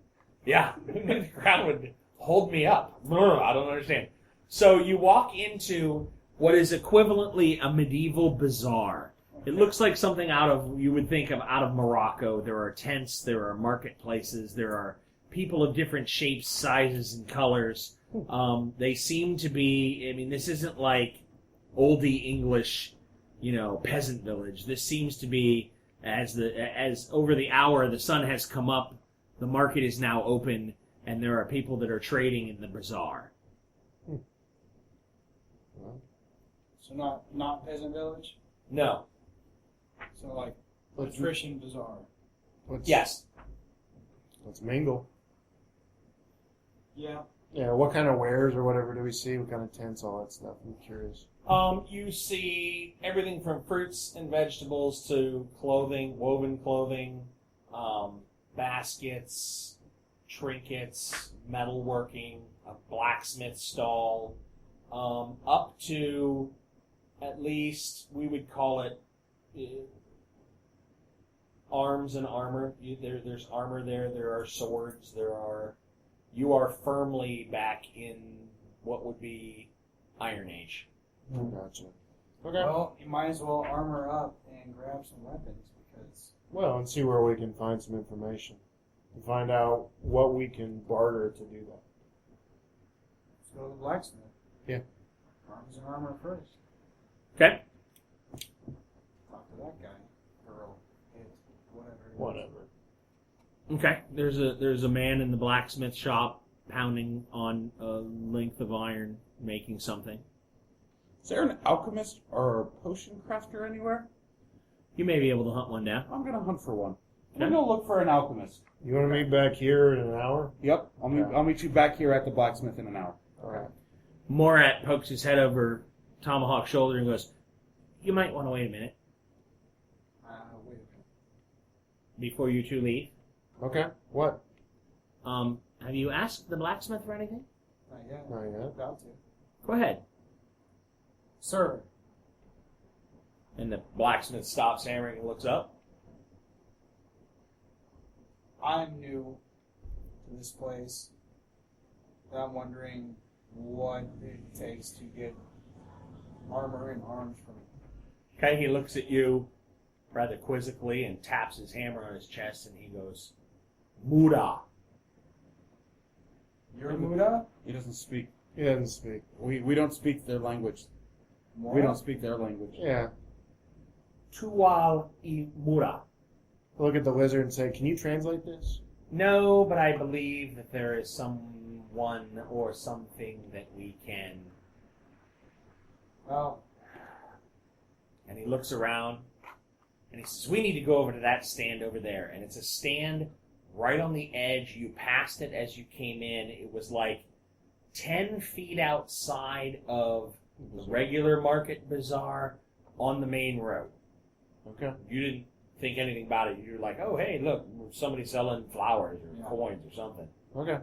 Yeah. Who knew the ground would hold me up? I don't understand. So you walk into what is equivalently a medieval bazaar. It looks like something you would think of out of Morocco. There are tents, there are marketplaces, there are people of different shapes, sizes, and colors. They seem to be, I mean, this isn't like oldie English, peasant village. This seems to be, as over the hour the sun has come up, the market is now open, and there are people that are trading in the bazaar. So not peasant village? No. So like Let's- patrician bazaar. Yes. Let's mingle. Yeah. Yeah, what kind of wares or whatever do we see? What kind of tents, all that stuff? I'm curious. You see everything from fruits and vegetables to clothing, woven clothing, baskets, trinkets, metalworking, a blacksmith stall, up to at least, we would call it arms and armor. There's armor there. There are swords. You are firmly back in what would be Iron Age. Gotcha. Okay. Well, you might as well armor up and grab some weapons because Well, and see where we can find some information. And find out what we can barter to do that. let's go to the blacksmith. Yeah. Arms and armor first. Okay. Talk to that guy. Girl. It. Whatever. it is. Whatever. Okay. There's a man in the blacksmith shop pounding on a length of iron, making something. Is there an alchemist or a potion crafter anywhere? You may be able to hunt one down. I'm gonna hunt for one. Okay. I'm gonna look for an alchemist. You want to meet back here in an hour? Yep, I'll meet you back here at the blacksmith in an hour. All right. Morat pokes his head over Tomahawk's shoulder and goes, "You might want to wait a minute Wait a minute. before you two leave. Okay. What? Have you asked the blacksmith for anything? Not yet. Not yet. About to. Go ahead." Sir, And the blacksmith stops hammering and looks up. I'm new to this place. And I'm wondering what it takes to get armor and arms from you. Okay, he looks at you rather quizzically and taps his hammer on his chest and he goes, "Muda." You're Muda? He doesn't speak. He doesn't speak. We don't speak their language. Mora? We don't speak their language. Yeah. Tuwal I Muda. Look at the lizard and say, "Can you translate this?" No, but I believe that there is someone or something that we can. Well, And he looks around and he says, "We need to go over to that stand over there." And it's a stand right on the edge. You passed it as you came in. It was like 10 feet outside of the regular market bazaar on the main road. Okay. You didn't think anything about it. You were like, "Oh, hey, look, somebody's selling flowers or Yeah. coins or something." Okay.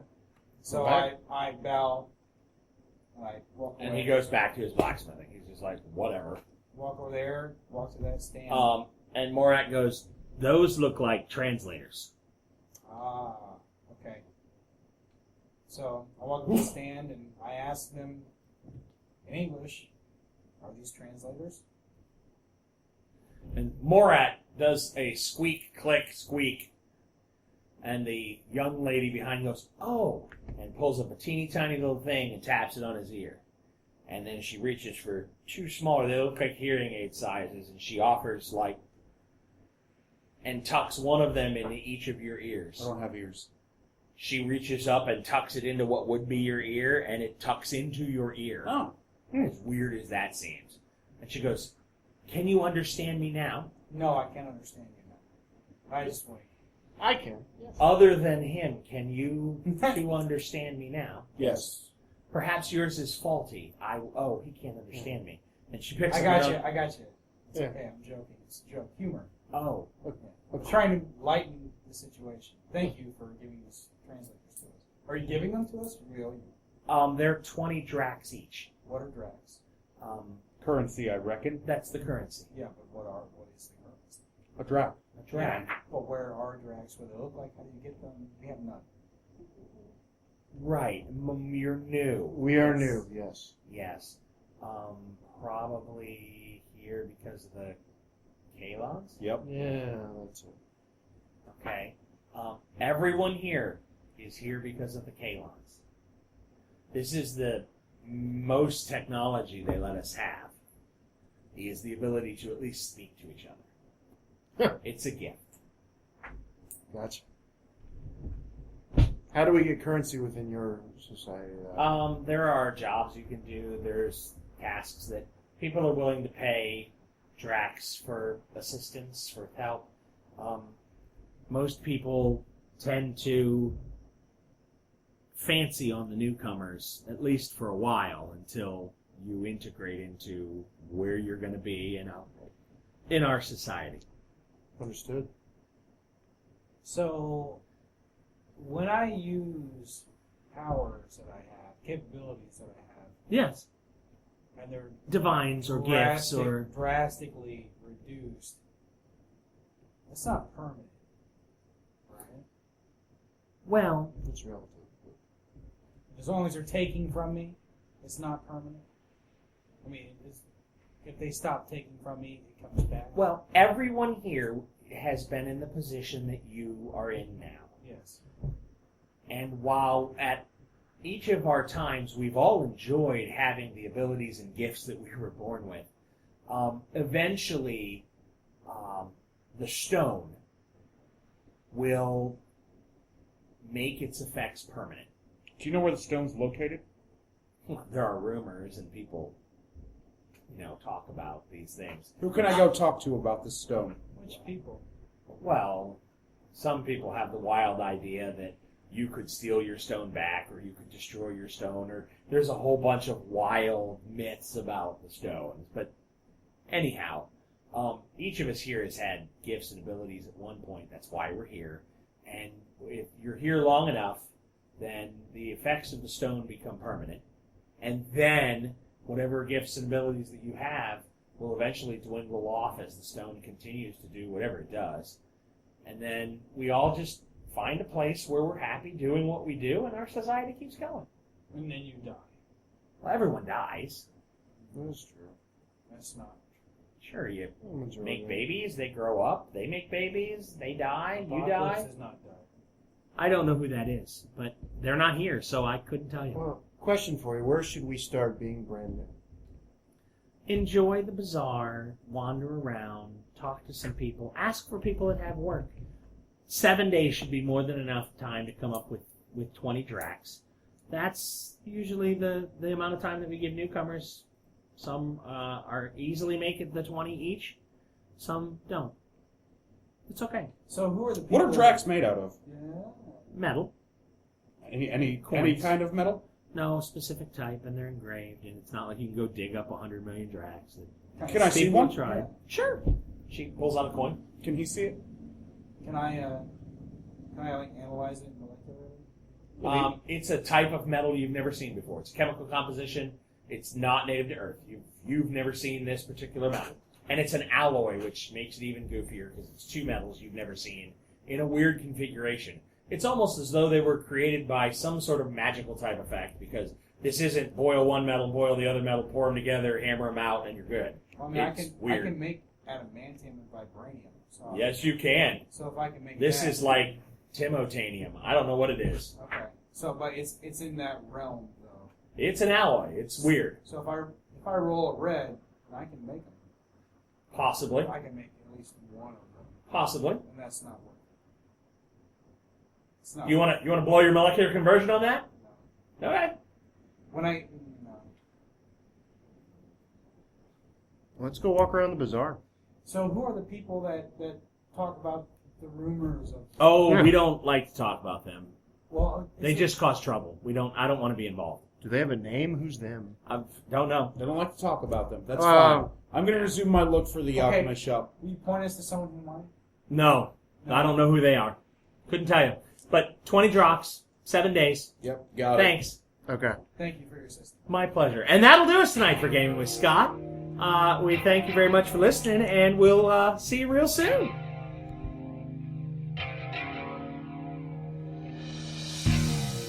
So Okay. I bow, and I walk away. And he goes back to his blacksmithing. He's just like, whatever. Walk over there, walk to that stand. And Morat goes, those look like translators. Ah, okay. So I walk to the stand and I ask them in English, are these translators? And Morat does a squeak, click, squeak. And the young lady behind goes, oh, and pulls up a teeny tiny little thing and taps it on his ear. And then she reaches for two smaller, they look like hearing aid sizes, and she offers, like, and tucks one of them into each of your ears. I don't have ears. She reaches up and tucks it into what would be your ear, and it tucks into your ear. Oh. As weird as that seems. And she goes, can you understand me now? No, I can't understand you now. I just wait. I can. Yes. Other than him, can you two understand me now? Yes. Perhaps yours is faulty. He can't understand me. And she picks I up got another- you. I got you. It's Yeah. okay. I'm joking. It's a joke. Humor. Oh, I'm trying to lighten the situation. Thank you for giving us translators to us. Are you giving them to us? Really? they're 20 dracs each. What are drags? Currency, I reckon. That's the currency. Yeah, but what is the currency? A drac. A drac. But where are drags? What do they look like? How do you get them? We have none. Right. You're new. We are new, yes. Yes. Probably here because of the Kalons? Yep. Yeah, that's it. Okay. Everyone here is here because of the Kalons. This is the most technology they let us have. Is the ability to at least speak to each other. It's a gift. Gotcha. How do we get currency within your society? There are jobs you can do. There's tasks that people are willing to pay dracs for assistance, for help. Most people tend to fancy on the newcomers, at least for a while, until you integrate into where you're going to be in our society. Understood. So, when I use powers that I have, capabilities that I have, Yes. and they're Divines or gifts or... drastically reduced, it's not permanent, right? Well, It's relative. As long as they're taking from me, it's not permanent. I mean, if they stop taking from me, it comes back. well, everyone here has been in the position that you are in now. Yes. And while at each of our times we've all enjoyed having the abilities and gifts that we were born with, eventually the stone will make its effects permanent. Do you know where the stone's located? There are rumors and people, talk about these things. Who can I go talk to about this stone? Which people? Well, some people have the wild idea that you could steal your stone back or you could destroy your stone, or there's a whole bunch of wild myths about the stones. But anyhow, each of us here has had gifts and abilities at one point. That's why we're here. And if you're here long enough, then the effects of the stone become permanent. And then whatever gifts and abilities that you have will eventually dwindle off as the stone continues to do whatever it does. And then we all just find a place where we're happy doing what we do, and our society keeps going. And then you die. Well, everyone dies. That's true. That's not Sure, you Majority. make babies, they grow up, they make babies, they die, true. you Apocalypse die. does not die. I don't know who that is, but they're not here, so I couldn't tell you. Well, question for you. Where should we start being brand new? Enjoy the bazaar, wander around, talk to some people, ask for people that have work. 7 days should be more than enough time to come up with 20 dracs. That's usually the amount of time that we give newcomers. Some are easily make it the 20 each. Some don't. It's okay. So who are the people? What are dracs made out of? Yeah. Metal. Any Coins. kind of metal? No specific type, and they're engraved, and it's not like you can go dig up 100 million dracs. Can I see People one? try. Sure. She pulls out a coin. Can he see it? Can I like analyze it molecularly? It's a type of metal you've never seen before. It's a chemical composition. It's not native to Earth. You've never seen this particular metal. And it's an alloy, which makes it even goofier because it's two metals you've never seen in a weird configuration. It's almost as though they were created by some sort of magical type effect, because this isn't boil one metal, boil the other metal, pour them together, hammer them out, and you're good. Well, I mean, It's weird. I can make adamantium and vibranium. So Yes, you can. So if I can make This that, is like timotanium. I don't know what it is. okay. So, but it's in that realm though. It's an alloy. It's weird. So if I roll a red, then I can make them. Possibly. I can make at least one of them, Possibly. and that's not worth it. It's not. You want to blow your molecular conversion on that? No. Okay. When I no. Let's go walk around the bazaar. So who are the people that talk about the rumors of? Oh, Yeah. we don't like to talk about them. Well, They just cause trouble. I don't want to be involved. Do they have a name? Who's them? I don't know. They don't like to talk about them. That's Wow. fine. I'm going to resume my look for the Okay. alchemist shop. Will you point us to someone who might? No. I don't know who they are. Couldn't tell you. But 20 drops, 7 days. Yep, got it. Thanks. Okay. Thank you for your assistance. My pleasure. And that'll do us tonight for Gaming with Scott. We thank you very much for listening, and we'll see you real soon.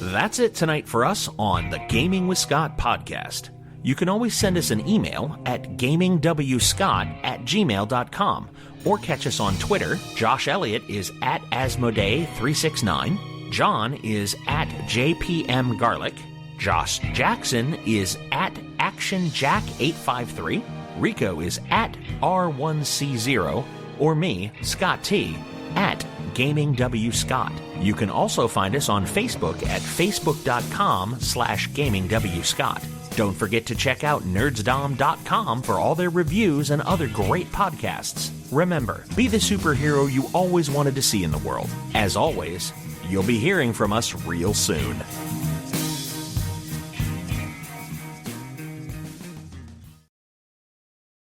That's it tonight for us on the Gaming with Scott podcast. You can always send us an email at gamingwscott@gmail.com or catch us on Twitter. Josh Elliott is at Asmodee369. John is at JPMGarlic. Josh Jackson is at ActionJack853. Rico is at R1C0. Or me, Scott T, at GamingWScott. You can also find us on Facebook at facebook.com/GamingWScott. Don't forget to check out nerdsdom.com for all their reviews and other great podcasts. Remember, be the superhero you always wanted to see in the world. As always, you'll be hearing from us real soon.